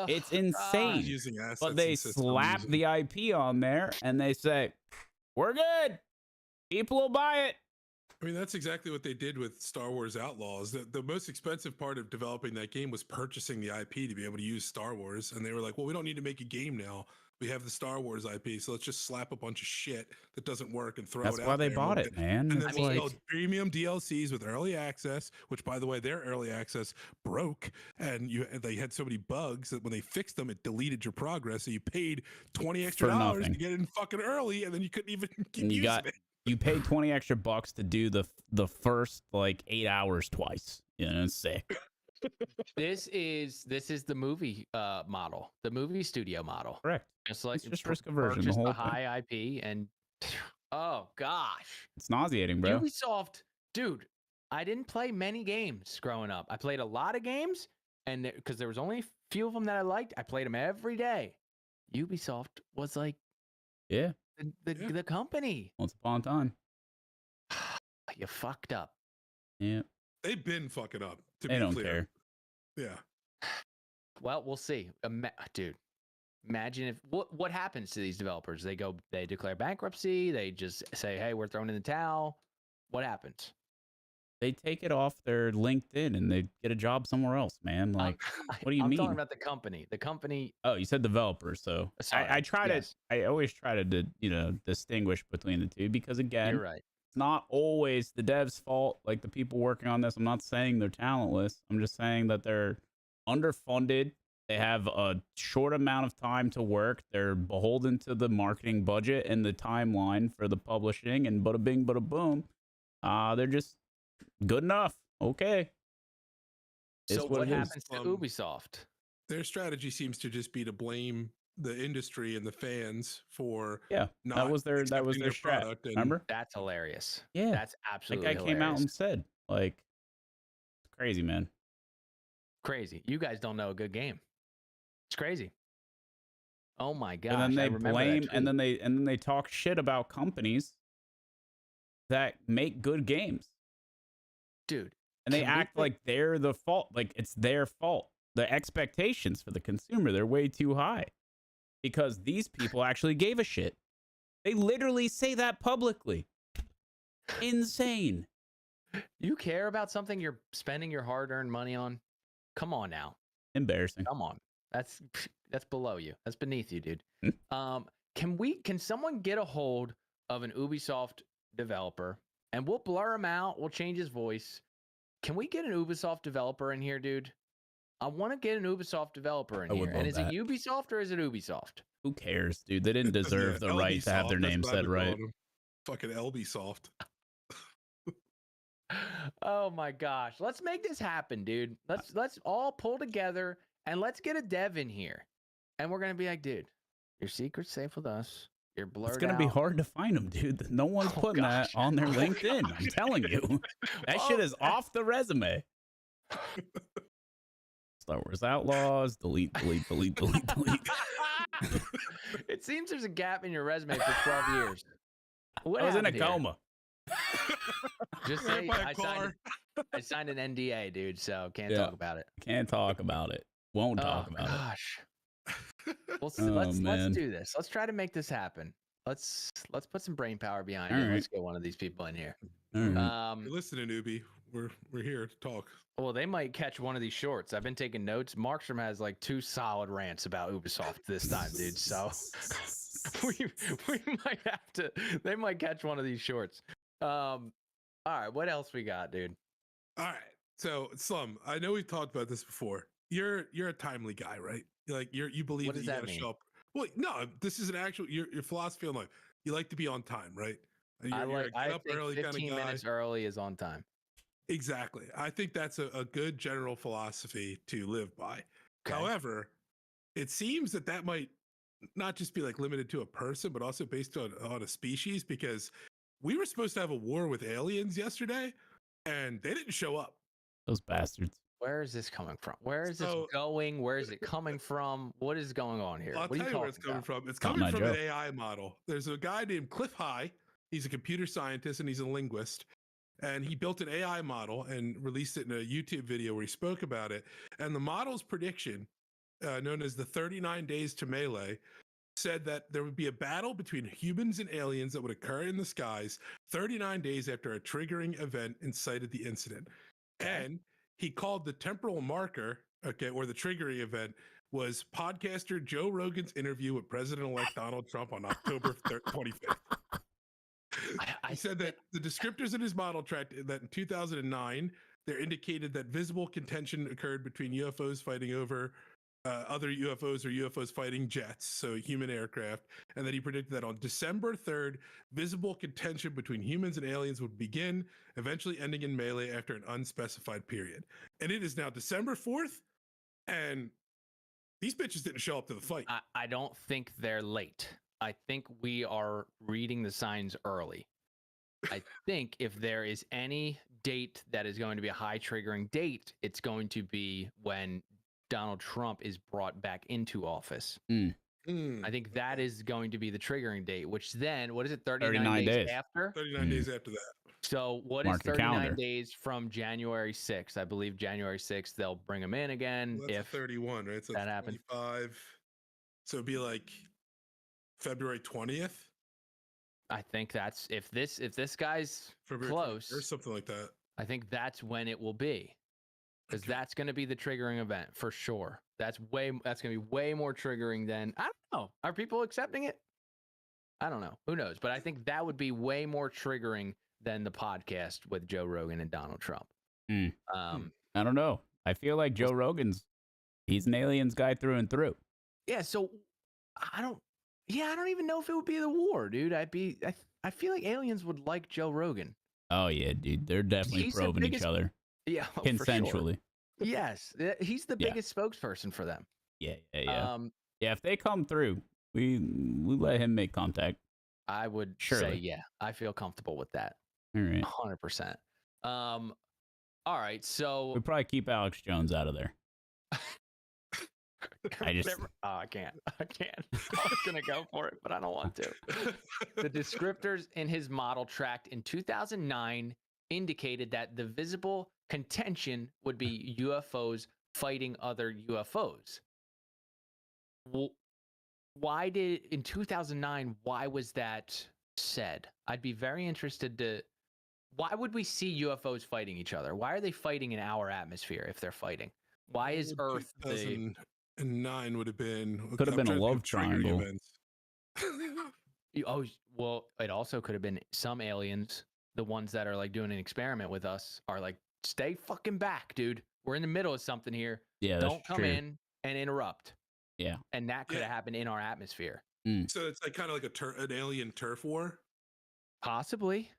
S1: It's insane. But they slap the IP on there and they say, we're good. People will buy it.
S3: I mean, that's exactly what they did with Star Wars Outlaws. The most expensive part of developing that game was purchasing the IP to be able to use Star Wars. And they were like, well, we don't need to make a game now. We have the Star Wars IP, so let's just slap a bunch of shit that doesn't work and throw it out.
S1: That's why they bought it, man.
S3: And then sell premium DLCs with early access, which, by the way, their early access broke, and they had so many bugs that when they fixed them, it deleted your progress. So you paid $20 extra to get it in fucking early, and then you couldn't even keep using it.
S1: You paid $20 extra to do the first like 8 hours twice. You know, it's sick.
S2: This is the movie model, the movie studio model.
S1: Correct.
S2: It's like
S1: just risk aversion. The whole
S2: high IP, and oh gosh,
S1: it's nauseating, bro.
S2: Ubisoft, dude. I didn't play many games growing up. I played a lot of games, and because there was only a few of them that I liked, I played them every day. Ubisoft was like, the company.
S1: Once upon a time,
S2: you fucked up.
S1: Yeah,
S3: they've been fucking up.
S1: They don't care.
S3: Yeah.
S2: Well, we'll see, dude. Imagine if what happens to these developers? They declare bankruptcy. They just say, "Hey, we're throwing in the towel." What happens?
S1: They take it off their LinkedIn and they get a job somewhere else, man. Like, what do you mean?
S2: I'm talking about the company. The company.
S1: Oh, you said developers. So
S2: sorry,
S1: I always try to distinguish between the two because again,
S2: you're right.
S1: It's not always the devs' fault. Like the people working on this, I'm not saying they're talentless. I'm just saying that they're underfunded. They have a short amount of time to work. They're beholden to the marketing budget and the timeline for the publishing, and bada bing, bada boom. They're just good enough. Okay.
S2: So what happens to Ubisoft?
S3: Their strategy seems to just be to blame the industry and the fans for not
S1: that was their strat. Remember?
S2: That's hilarious.
S1: Yeah,
S2: that's absolutely.
S1: That guy came out and said, like, it's crazy, man.
S2: Crazy. You guys don't know a good game. It's crazy. Oh my gosh!
S1: And then they blame, and then they talk shit about companies that make good games,
S2: dude.
S1: And they act like they're the fault, like it's their fault. The expectations for the consumer, they're way too high because these people actually gave a shit. They literally say that publicly. Insane.
S2: You care about something you're spending your hard-earned money on? Come on now.
S1: Embarrassing.
S2: Come on. That's below you. That's beneath you, dude. Can someone get a hold of an Ubisoft developer and we'll blur him out, we'll change his voice. Can we get an Ubisoft developer in here, dude? I want to get an Ubisoft developer in here. And is it Ubisoft or is it Ubisoft?
S1: Who cares, dude? They didn't deserve the right to have their name said right.
S3: Fucking Ubisoft.
S2: Oh my gosh. Let's make this happen, dude. Let's all pull together and let's get a dev in here. And we're gonna be like, dude, your secret's safe with us. You're blurred
S1: It's gonna
S2: out.
S1: be hard to find them, dude. No one's
S2: Oh,
S1: putting that
S2: gosh.
S1: on their
S2: Oh,
S1: LinkedIn.
S2: gosh.
S1: I'm telling you, that shit is off the resume. Star Wars Outlaws, delete.
S2: It seems there's a gap in your resume for 12 years. What
S1: I was in a
S2: happened here?
S1: coma.
S2: Just
S3: Right
S2: say
S3: by a
S2: I
S3: car.
S2: signed an NDA, dude, so can't
S1: Yeah.
S2: talk about it.
S1: Can't talk about it. Won't talk about it.
S2: Gosh. Let's
S1: man.
S2: do this. Let's try to make this happen. Let's put some brain power behind
S1: All
S2: it.
S1: right.
S2: Let's get one of these people in here.
S1: All right.
S3: You're listening, Ubi. We're here to talk.
S2: Well, they might catch one of these shorts. I've been taking notes. Markstrom has like 2 solid rants about Ubisoft this time, dude. So we might have to. They might catch one of these shorts. All right, what else we got, dude?
S3: All right. So Slum, I know we've talked about this before. You're a timely guy, right? Like you believe
S2: What
S3: that
S2: does
S3: you
S2: that
S3: gotta
S2: mean?
S3: show up. Well, no, this is an actual your philosophy on life. You like to be on time, right? And you're a
S2: I
S3: get up
S2: think
S3: early kind of
S2: 15
S3: guy.
S2: minutes early is on time.
S3: Exactly. I think that's a good general philosophy to live by.
S2: Okay.
S3: However, it seems that might not just be like limited to a person, but also based on a species, because we were supposed to have a war with aliens yesterday and they didn't show up.
S1: Those bastards.
S2: Where is this coming from? Where is
S3: So-
S2: this going? Where is it coming from? What is going on here?
S3: I'll
S2: What are
S3: tell
S2: you
S3: you where it's
S2: talking
S3: coming
S2: about?
S3: from. It's
S1: Not
S3: coming
S1: my
S3: from an
S1: joke.
S3: AI model. There's a guy named Cliff High. He's a computer scientist and he's a linguist. And he built an AI model and released it in a YouTube video where he spoke about it. And the model's prediction, known as the 39 days to melee, said that there would be a battle between humans and aliens that would occur in the skies 39 days after a triggering event incited the incident.
S2: Okay.
S3: And he called the temporal marker, or the triggering event, was podcaster Joe Rogan's interview with President-elect Donald Trump on October 25th. He said that the descriptors in his model tracked that in 2009, there indicated that visible contention occurred between UFOs fighting over other UFOs or UFOs fighting jets, so human aircraft, and that he predicted that on December 3rd, visible contention between humans and aliens would begin, eventually ending in melee after an unspecified period. And it is now December 4th, and these bitches didn't show up to the fight.
S2: I don't think they're late. I think we are reading the signs early. I think if there is any date that is going to be a high triggering date, it's going to be when Donald Trump is brought back into office. I think that is going to be the triggering date, which then, what is it, 39 days after?
S3: 39 days after that.
S2: So what
S1: Mark
S2: is
S1: your
S2: 39
S1: calendar.
S2: days from January 6th? I believe January 6th, they'll bring him in again.
S3: Well, that's
S2: if
S3: 31, right? So
S2: that
S3: that's
S2: happens.
S3: 25. So it'd be like February 20th.
S2: I think that's if this guy's
S3: February
S2: close,
S3: or something like that.
S2: I think that's when it will be. Because that's going to be the triggering event for sure. That's going to be way more triggering than, I don't know. Are people accepting it? I don't know. Who knows? But I think that would be way more triggering than the podcast with Joe Rogan and Donald Trump.
S1: Hmm.
S2: I
S1: don't know. I feel like Joe Rogan's, he's an aliens guy through and through.
S2: Yeah. So I don't even know if it would be the war, dude. I feel like aliens would like Joe Rogan.
S1: Oh yeah, dude. They're definitely
S2: He's the
S1: probing each
S2: biggest-
S1: other.
S2: Yeah.
S1: Consensually.
S2: Yes. He's the
S1: Yeah.
S2: biggest spokesperson for them.
S1: Yeah.
S2: Yeah.
S1: Yeah, if they come through, we let him make contact.
S2: I would say,
S1: Surely.
S2: yeah, I feel comfortable with that.
S1: All right.
S2: 100%. All right, so
S1: We probably keep Alex Jones out of there. I just-
S2: I can't. I was gonna go for it, but I don't want to. The descriptors in his model tracked in 2009 indicated that the visible contention would be UFOs fighting other UFOs. Why did in 2009? Why was that said? I'd be very interested to. Why would we see UFOs fighting each other? Why are they fighting in our atmosphere if they're fighting? Why is Earth the
S3: 2009 would have been
S1: Could have
S3: I'm
S1: been a
S3: trying to think
S1: love
S3: of triggering
S1: triangle.
S3: events.
S2: Oh, well, it also could have been some aliens, the ones that are like doing an experiment with us, are like, stay fucking back, dude. We're in the middle of something here.
S1: Yeah,
S2: Don't
S1: that's
S2: come
S1: true.
S2: in and interrupt.
S1: Yeah.
S2: And that could have
S3: Yeah.
S2: happened in our atmosphere.
S3: So it's like kind of like an alien turf war.
S2: Possibly.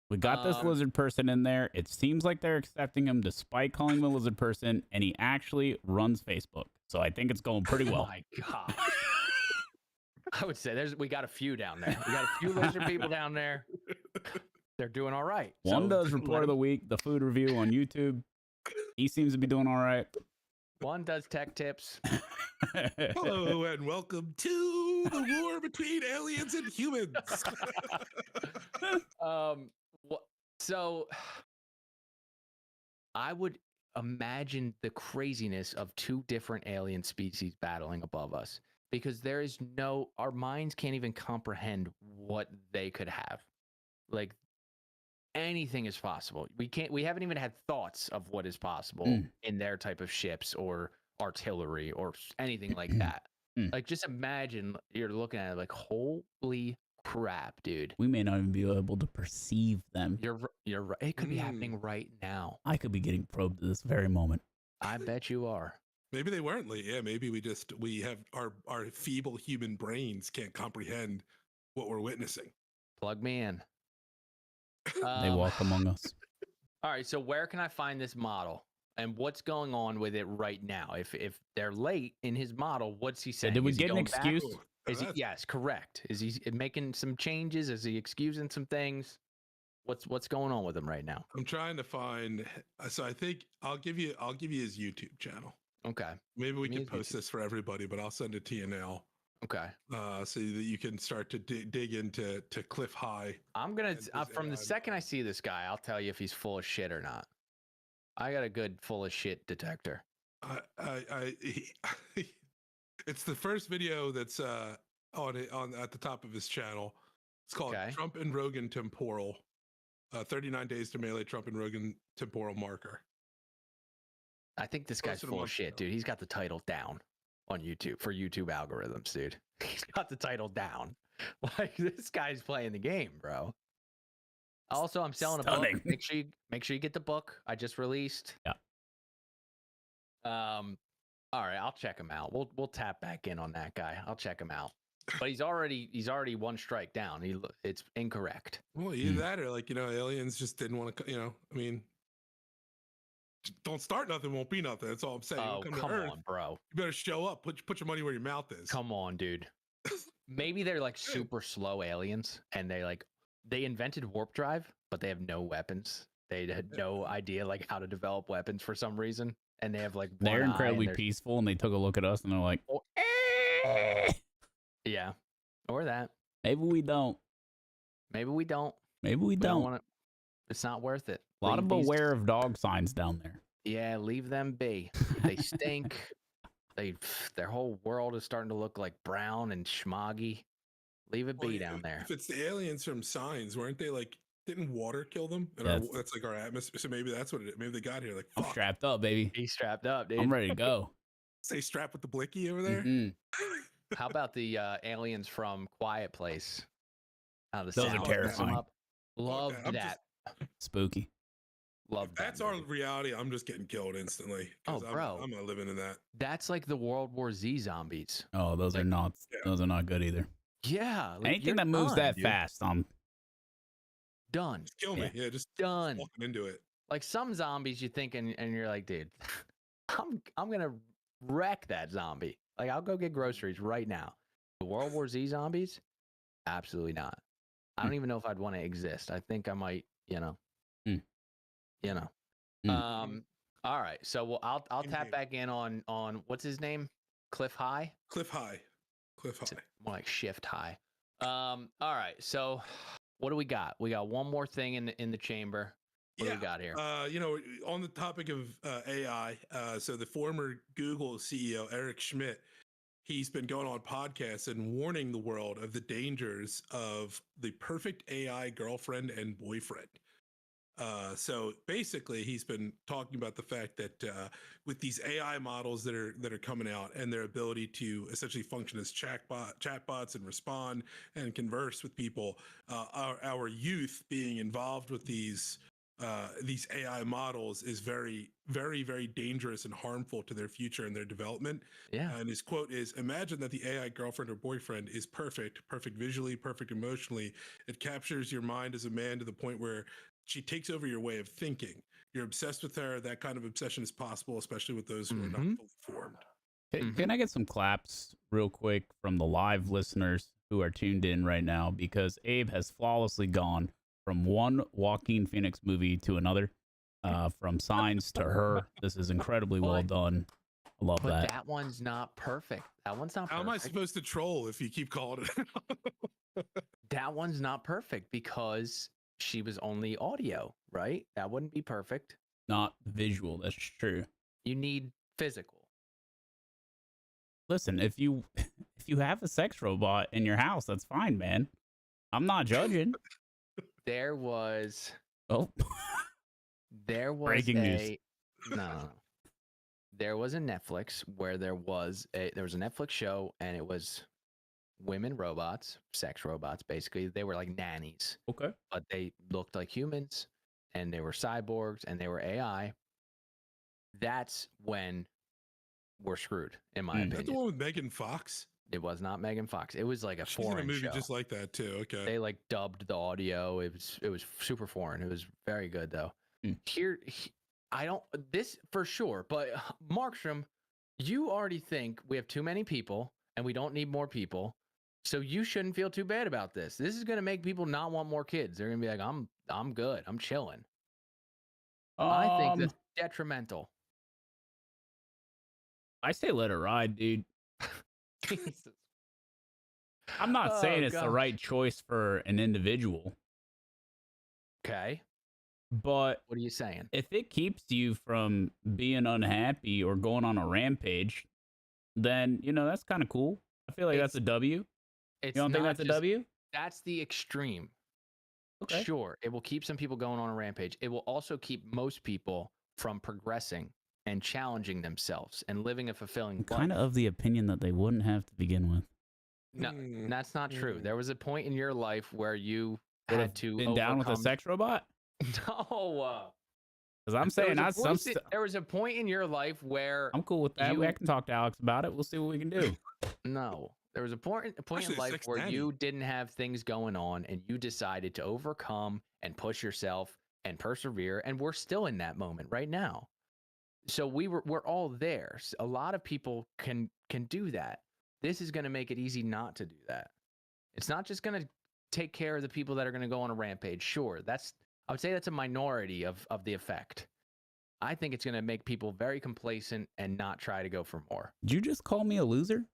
S1: We got this lizard person in there. It seems like they're accepting him despite calling him a lizard person, and he actually runs Facebook. So I think it's going pretty well.
S2: Oh my God. I would say we got a few down there. We got a few lizard people down there. They're doing all right.
S1: One does report of the week, the food review on YouTube. He seems to be doing all right.
S2: One does tech tips.
S3: Hello and welcome to the war between aliens and humans.
S2: So I would imagine the craziness of two different alien species battling above us, because our minds can't even comprehend what they could have. Like, anything is possible. We haven't even had thoughts of what is possible in their type of ships or artillery or anything like that. Like, just imagine you're looking at it like, holy crap, dude.
S1: We may not even be able to perceive them.
S2: You're right. It could be happening right now.
S1: I could be getting probed at this very moment.
S2: I bet you are.
S3: Maybe they weren't, Lee. Yeah, maybe we have our feeble human brains can't comprehend what we're witnessing.
S2: Plug me in.
S1: They walk among us.
S2: All right, so where can I find this model? And what's going on with it right now? If they're late in his model, what's he saying?
S1: Did we get an excuse?
S2: Yes, correct. Is he making some changes? Is he excusing some things? What's going on with him right now?
S3: I'm trying to find. So I think I'll give you his YouTube channel.
S2: Okay.
S3: Maybe we can post this for everybody, but I'll send it to you now.
S2: Okay.
S3: So that you can start to dig into Cliff High.
S2: I'm gonna from the second I see this guy, I'll tell you if he's full of shit or not. I got a good full of shit detector.
S3: It's the first video that's on at the top of his channel. It's called Trump and Rogan Temporal. 39 days to melee Trump and Rogan temporal marker.
S2: I think this guy's full of shit, dude. He's got the title down on YouTube for YouTube algorithms, dude. He's got the title down. Like, this guy's playing the game, bro. Also, I'm selling a book. Make sure you get the book I just released.
S1: Yeah.
S2: All right, I'll check him out. We'll tap back in on that guy. I'll check him out. But he's already one strike down. It's incorrect.
S3: Well, either that or, like, aliens just didn't want to. I mean, don't start nothing, won't be nothing. That's all I'm saying.
S2: Oh, come on, bro.
S3: You better show up. Put your money where your mouth is.
S2: Come on, dude. Maybe they're like super slow aliens, and they invented warp drive, but they have no weapons. They had no idea like how to develop weapons for some reason, and they have like
S1: they're incredibly peaceful, and they took a look at us, and they're like,
S2: yeah, or that.
S1: Maybe we don't.
S2: Maybe we don't.
S1: Maybe we don't.
S2: It's not worth it.
S1: A lot of beware of dog signs down there.
S2: Yeah, leave them be. They stink. Their whole world is starting to look like brown and schmoggy. Leave it be down there.
S3: If it's the aliens from Signs, weren't they like? Didn't water kill them? And that's like our atmosphere. So maybe that's what it is. Maybe they got here like, fuck.
S1: I'm strapped up, baby.
S2: He's strapped up, dude.
S1: I'm ready to go.
S3: Say strapped with the blicky over there.
S2: How about the aliens from Quiet Place?
S1: Those are terrifying.
S2: Love that.
S1: Spooky.
S3: Love that. That's our reality. I'm just getting killed instantly.
S2: Oh, bro.
S3: I'm not living in that.
S2: That's like the World War Z zombies.
S1: Oh, those are not. Yeah. Those are not good either.
S2: Yeah.
S1: Like, anything that moves that fast, I'm
S2: done.
S3: Just kill me. Yeah, just
S2: done.
S3: Walking into it.
S2: Like some zombies, you think, and you're like, dude, I'm gonna wreck that zombie. Like, I'll go get groceries right now. The World War Z zombies, absolutely not. I don't even know if I'd want to exist. I think I might, All right, so I'll tap back in on what's his name? Cliff High.
S3: Cliff High.
S2: More like Shift High. All right, so what do we got? We got one more thing in the chamber. What do we got here?
S3: On the topic of AI, so the former Google CEO Eric Schmidt, he's been going on podcasts and warning the world of the dangers of the perfect AI girlfriend and boyfriend. So basically, he's been talking about the fact that with these AI models that are coming out and their ability to essentially function as chatbots and respond and converse with people, our youth being involved with these these AI models is very, very, very dangerous and harmful to their future and their development.
S2: Yeah.
S3: And his quote is, imagine that the AI girlfriend or boyfriend is perfect visually, perfect emotionally. It captures your mind as a man to the point where she takes over your way of thinking. You're obsessed with her. That kind of obsession is possible, especially with those who are not fully formed.
S1: Can I get some claps real quick from the live listeners who are tuned in right now? Because Abe has flawlessly gone from one Joaquin Phoenix movie to another, from Signs to Her. This is incredibly well done. I love
S2: But
S1: that.
S2: that one's not perfect. That one's not
S3: How
S2: perfect.
S3: am I supposed to troll if you keep calling it?
S2: That one's not perfect because she was only audio, right? That wouldn't be perfect.
S1: Not visual. That's true.
S2: You need physical.
S1: Listen, if you have a sex robot in your house, that's fine, man. I'm not judging.
S2: There was
S1: Oh, breaking news.
S2: No. There was a Netflix where there was a Netflix show, and it was women robots, sex robots, basically. They were like nannies,
S1: Okay.
S2: but they looked like humans, and they were cyborgs, and they were AI. That's when we're screwed, in my
S3: Is that the
S2: opinion.
S3: one with Megan Fox?
S2: It was not Megan Fox. It was like a
S3: She's in
S2: foreign
S3: a movie
S2: show.
S3: just like that too. Okay.
S2: They like dubbed the audio. It was super foreign. It was very good though. I don't this for sure, but Markstrom, you already think we have too many people and we don't need more people. So you shouldn't feel too bad about this. This is going to make people not want more kids. They're going to be like, I'm good. I'm chilling. I think that's detrimental.
S1: I say let it ride, dude.
S2: Jesus.
S1: I'm not saying it's the right choice for an individual.
S2: Okay.
S1: But
S2: what are you saying?
S1: If it keeps you from being unhappy or going on a rampage, then, that's kind of cool. I feel like that's a W. You don't think that's a W?
S2: That's the extreme.
S1: Okay.
S2: Sure, it will keep some people going on a rampage. It will also keep most people from progressing and challenging themselves and living a fulfilling life.
S1: Kind of the opinion that they wouldn't have to begin with.
S2: No, that's not true. There was a point in your life where you
S1: Would
S2: had
S1: have
S2: to
S1: been down with a sex robot?
S2: No.
S1: Because I'm saying
S2: there was a point in your life where
S1: I'm cool with that. I can talk to Alex about it. We'll see what we can do.
S2: No. There was a point in life where you didn't have things going on and you decided to overcome and push yourself and persevere. And we're still in that moment right now. So we're all there. A lot of people can do that. This is going to make it easy not to do that. It's not just going to take care of the people that are going to go on a rampage. Sure, I would say that's a minority of the effect. I think it's going to make people very complacent and not try to go for more.
S1: Did you just call me a loser?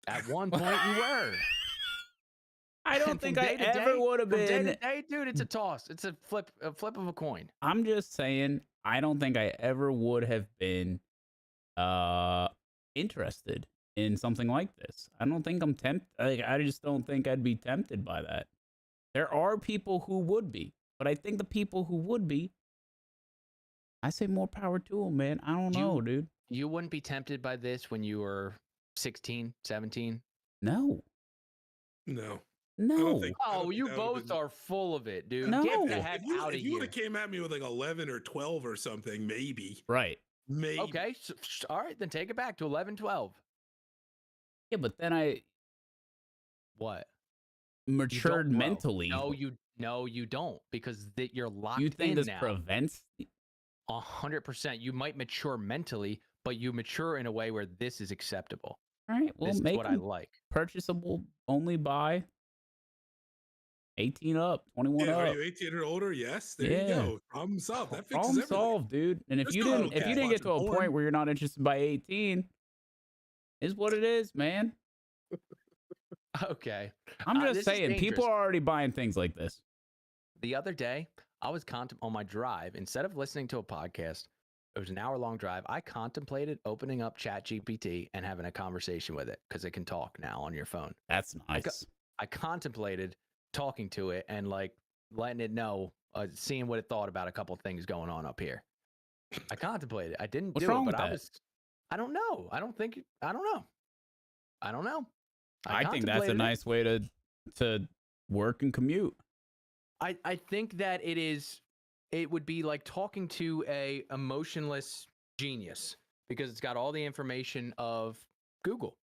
S2: At one point, you were.
S1: I don't think I ever would have been.
S2: Day to day, dude, it's a toss. It's a flip of a coin.
S1: I'm just saying, I don't think I ever would have been interested in something like this. I don't think I'm tempted. I just don't think I'd be tempted by that. There are people who would be, but I think the people who would be, I say more power to them, man. I don't know, dude.
S2: You wouldn't be tempted by this when you were 16, 17?
S1: No.
S3: No.
S2: Oh, you both are full of it, dude.
S1: No.
S2: Get the heck out of here.
S3: If you would have came at me with like 11 or 12 or something, maybe.
S1: Right.
S3: Maybe.
S2: Okay. So, all right, then take it back to 11, 12.
S1: Yeah, but then
S2: What?
S1: Matured mentally.
S2: No, you don't, because you're locked in now.
S1: You think this prevents?
S2: 100%. You might mature mentally, but you mature in a way where this is acceptable.
S1: All right. Well,
S2: this
S1: make
S2: is what I like.
S1: Purchasable only by 18 up, 21 up.
S3: Are you 18 or older? Yes. There you go. Problem solved. That fixes everything.
S1: Solved, dude. And if you didn't get to a point where you're not interested by 18, is what it is, man.
S2: Okay.
S1: I'm just saying, people are already buying things like this.
S2: The other day, I was on my drive, instead of listening to a podcast, it was an hour-long drive. I contemplated opening up ChatGPT and having a conversation with it because it can talk now on your phone.
S1: That's nice.
S2: I contemplated talking to it and like letting it know, seeing what it thought about a couple things going on up here. I contemplated. I didn't do it, but I don't know. I don't know.
S1: I think that's a nice way to work and commute.
S2: I think that it is it would be like talking to a emotionless genius because it's got all the information of Google.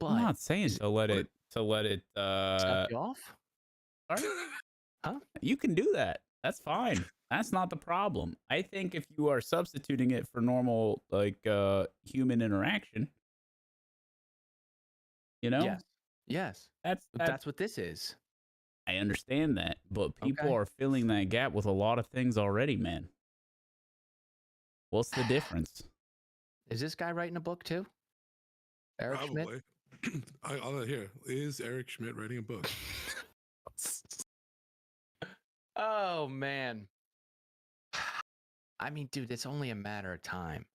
S2: But
S1: I'm not saying to let it
S2: suck you off.
S1: sorry?
S2: Huh?
S1: You can do that. That's fine. That's not the problem. I think if you are substituting it for normal like human interaction, you know,
S2: Yes.
S1: that's
S2: What this is.
S1: I understand that, but people
S2: Okay.
S1: are filling that gap with a lot of things already, man. What's the difference?
S2: Is this guy writing a book too? Eric Schmidt?
S3: Probably. I'll hear. Is Eric Schmidt writing a book?
S2: Oh man. I mean, dude, it's only a matter of time.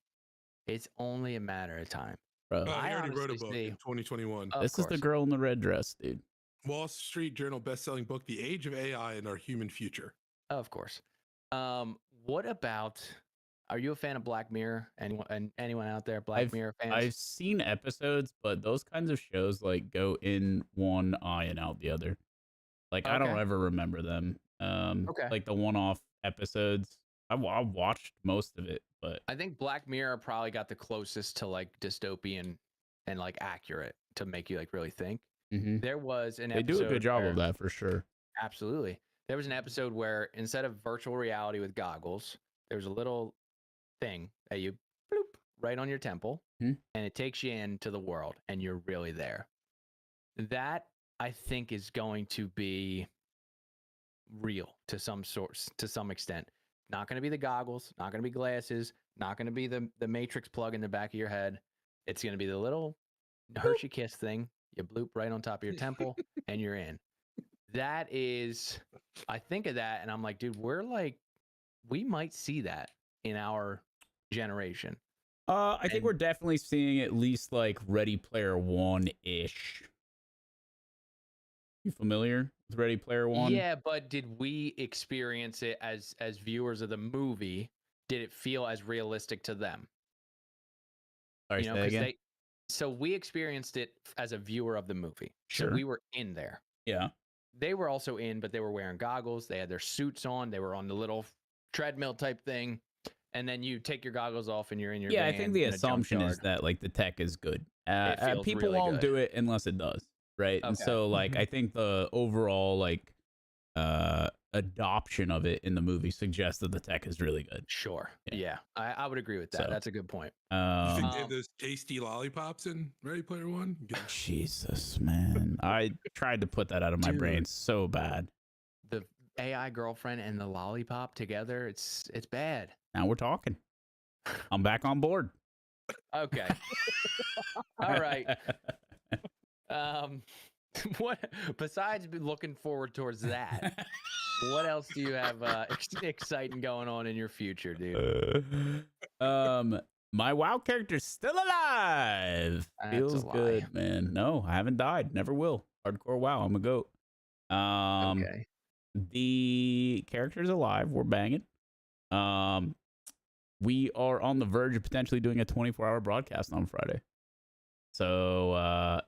S2: It's only a matter of time.
S1: Bro,
S3: He
S2: I
S3: already wrote a
S2: honestly
S3: book
S2: see-
S3: in 2021.
S2: Of
S1: this is the
S2: course.
S1: girl in the red dress, dude.
S3: Wall Street Journal best-selling book, The Age of AI and Our Human Future.
S2: Of course. What about? Are you a fan of Black Mirror? Anyone out there, Black Mirror fans?
S1: I've seen episodes, but those kinds of shows like go in one eye and out the other. Like I don't
S2: Okay.
S1: ever remember them.
S2: Okay.
S1: Like the one-off episodes. I watched most of it, but
S2: I think Black Mirror probably got the closest to like dystopian and like accurate to make you like really think.
S1: mhm.
S2: There was an
S1: They
S2: episode
S1: do a good job
S2: where-
S1: of that for sure.
S2: Absolutely. There was an episode where instead of virtual reality with goggles, there was a little thing that you bloop right on your temple,
S1: Hmm.
S2: and it takes you into the world, and you're really there. That I think is going to be real to some extent. Not going to be the goggles, not going to be glasses, not going to be the Matrix plug in the back of your head. It's going to be the little Hershey Kiss thing. You bloop right on top of your temple, and you're in. That is, I think of that, and I'm like, dude, we might see that in our generation.
S1: I think
S2: And-
S1: we're definitely seeing at least like Ready Player One-ish. You familiar with Ready Player One?
S2: Yeah, but did we experience it as viewers of the movie? Did it feel as realistic to them?
S1: Sorry,
S2: You know,
S1: say that
S2: because
S1: again?
S2: so we experienced it as a viewer of the movie.
S1: Sure.
S2: So we were in there.
S1: Yeah.
S2: They were also in, but they were wearing goggles. They had their suits on. They were on the little treadmill type thing. And then you take your goggles off and you're in your
S1: Yeah, I
S2: van
S1: think the
S2: in a
S1: assumption is
S2: junkyard.
S1: that like the tech is good.
S2: It feels
S1: People
S2: really
S1: won't
S2: good.
S1: do it unless it does, right? And
S2: Okay.
S1: so like I think the overall like adoption of it in the movie suggests that the tech is really good.
S2: Sure.
S1: Yeah.
S2: Yeah, I would agree with that.
S1: So,
S2: That's a good point.
S3: You think they
S2: Um,
S3: have those tasty lollipops in Ready Player One?
S1: Jesus, man. I tried to put that out of my
S2: Dude.
S1: brain so bad.
S2: The AI girlfriend and the lollipop together, it's bad.
S1: Now we're talking. I'm back on board.
S2: Okay. All right. What besides looking forward towards that? What else do you have exciting going on in your future, dude?
S1: My WoW character's still alive.
S2: That's a
S1: Feels
S2: lie.
S1: good, man. No, I haven't died. Never will. Hardcore WoW. I'm a goat.
S2: Okay.
S1: The character's alive. We're banging. We are on the verge of potentially doing a 24-hour broadcast on Friday. So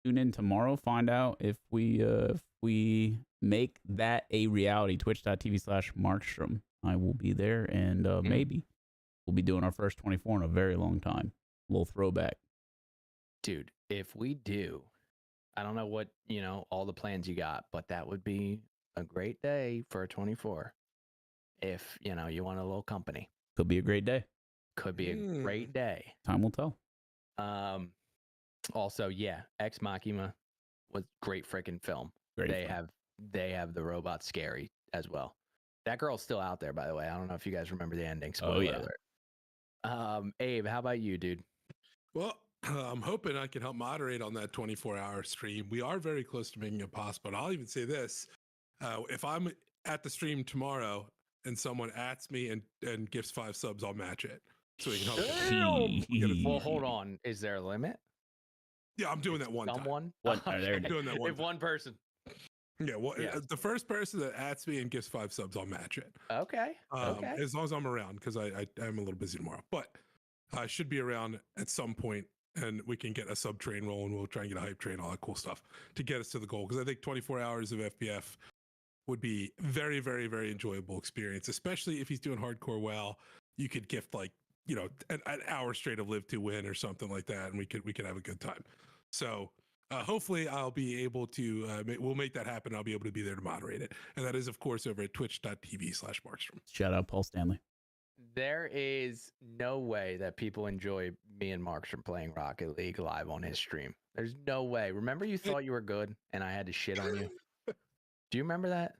S1: tune in tomorrow. Find out if we make that a reality. Twitch.tv/Markstrom. I will be there, and maybe we'll be doing our first 24 in a very long time. A little throwback.
S2: Dude, if we do, I don't know what, all the plans you got, but that would be a great day for a 24. If, you want a little company.
S1: Could be a great day.
S2: Could be a great day.
S1: Time will tell.
S2: Also, yeah, Ex Machina was great freaking film.
S1: Great.
S2: They have the robot scary as well. That girl's still out there, by the way. I don't know if you guys remember the ending. Spoiler
S1: yeah.
S2: alert. Abe, how about you, dude?
S3: Well, I'm hoping I can help moderate on that 24-hour stream. We are very close to making it possible. And I'll even say this. If I'm at the stream tomorrow and someone adds me and gives 5 subs, I'll match it. So we can help.
S2: Well, hold on. Is there a limit?
S3: Yeah, I'm doing that one time.
S2: Someone?
S1: One- there it is.
S3: Doing that one
S2: If
S3: time.
S2: one person.
S3: Yeah, well,
S2: Yes.
S3: the first person that adds me and gives 5 subs, I'll match it.
S2: Okay. Okay.
S3: As long as I'm around, because I am a little busy tomorrow. But I should be around at some point, and we can get a sub train rolling. We'll try and get a hype train, all that cool stuff to get us to the goal. Because I think 24 hours of FPF would be very, very, very enjoyable experience, especially if he's doing hardcore well. You could gift like, an hour straight of live to win or something like that, and we could have a good time. So hopefully I'll be able to we'll make that happen. I'll be able to be there to moderate it, and that is of course over at twitch.tv/Markstrom.
S1: Shout out Paul Stanley.
S2: There is no way that people enjoy me and Markstrom playing Rocket League live on his stream. There's no way. Remember, you thought you were good, and I had to shit on you. Do you remember that?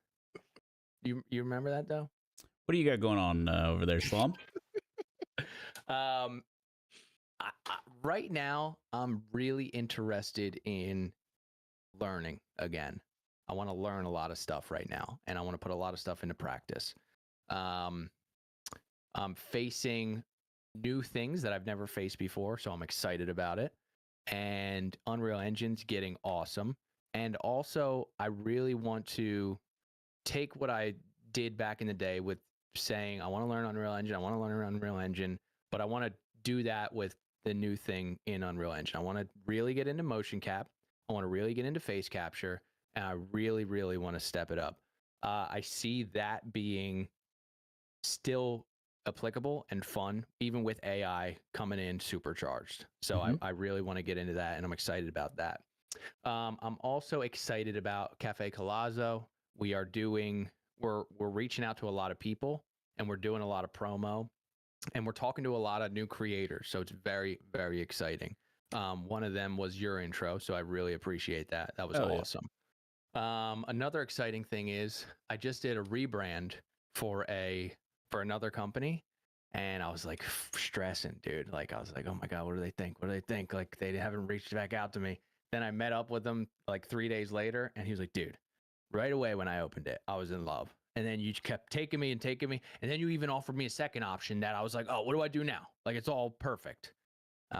S2: You remember that though?
S1: What do you got going on over there, Slum?
S2: Right now, I'm really interested in learning again. I want to learn a lot of stuff right now, and I want to put a lot of stuff into practice. I'm facing new things that I've never faced before, so I'm excited about it. And Unreal Engine's getting awesome. And also, I really want to take what I did back in the day with saying, I want to learn Unreal Engine, I want to learn Unreal Engine, but I want to do that with the new thing in Unreal Engine. I want to really get into motion cap. I want to really get into face capture, and I really, really want to step it up. I see that being still applicable and fun, even with AI coming in supercharged. So I really want to get into that, and I'm excited about that. I'm also excited about Cafe Colazzo. We're reaching out to a lot of people, and we're doing a lot of promo, and we're talking to a lot of new creators. So it's very, very exciting. One of them was your intro, so I really appreciate that. That was awesome. Yeah. Another exciting thing is I just did a rebrand for another company, and I was like stressing, dude. Like I was like, oh my God, what do they think? What do they think? Like they haven't reached back out to me. Then I met up with him like 3 days later, and he was like, dude, right away when I opened it, I was in love. And then you kept taking me. And then you even offered me a second option that I was like, oh, what do I do now? Like, it's all perfect.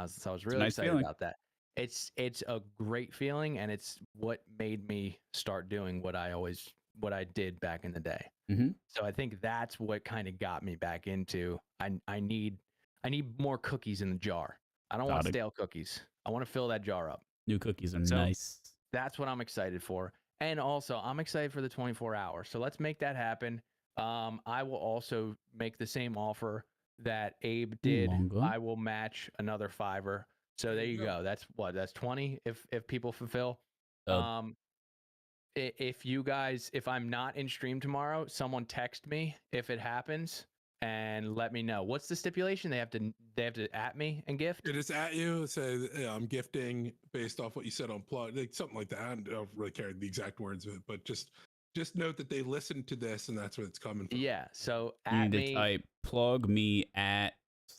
S2: So I was really excited about that. It's a great feeling, and it's what made me start doing what I did back in the day.
S1: Mm-hmm.
S2: So I think that's what kind of got me back into, I need more cookies in the jar. I don't want stale cookies. I want to fill that jar up.
S1: New cookies are nice.
S2: That's what I'm excited for. And also, I'm excited for the 24 hours. So let's make that happen. I will also make the same offer that Abe did. I will match another $5. So there you go. That's 20 if people fulfill. If I'm not in stream tomorrow, someone text me if it happens and let me know. What's the stipulation? They have to at me and gift?
S3: It is at you. Say, I'm gifting based off what you said on plug, like something like that. I don't really care the exact words of it, but just note that they listened to this and that's where it's coming from.
S2: Yeah. So
S1: you need to type plug me at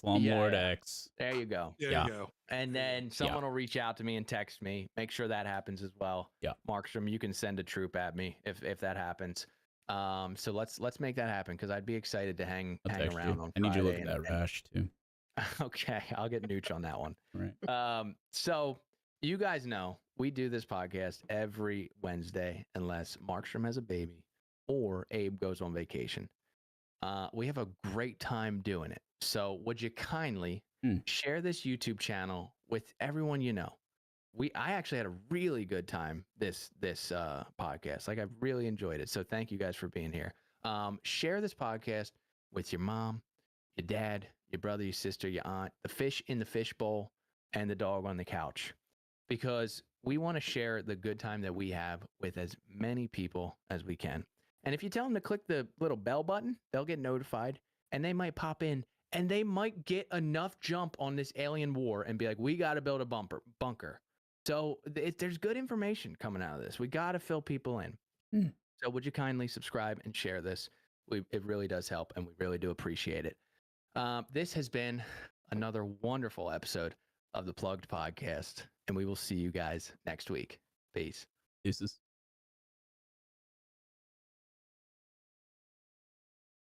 S1: Slumlord X.
S2: There you go.
S3: There you go.
S2: And then someone will reach out to me and text me. Make sure that happens as well.
S1: Yeah.
S2: Markstrom, you can send a troop at me if that happens. So let's make that happen, because I'd be excited to hang around on Friday.
S1: I need you to look at that rash too.
S2: Okay, I'll get Nooch on that one.
S1: Right.
S2: So you guys know we do this podcast every Wednesday unless Markstrom has a baby or Abe goes on vacation. We have a great time doing it. So would you kindly share this YouTube channel with everyone you know? I actually had a really good time this podcast. Like, I really enjoyed it. So thank you guys for being here. Share this podcast with your mom, your dad, your brother, your sister, your aunt, the fish in the fish bowl, and the dog on the couch, because we want to share the good time that we have with as many people as we can. And if you tell them to click the little bell button, they'll get notified, and they might pop in, and they might get enough jump on this alien war and be like, we got to build a bunker. So there's good information coming out of this. We got to fill people in. So would you kindly subscribe and share this? It really does help, and we really do appreciate it. This has been another wonderful episode of the Plugged Podcast, and we will see you guys next week. Peace.
S1: Deuces.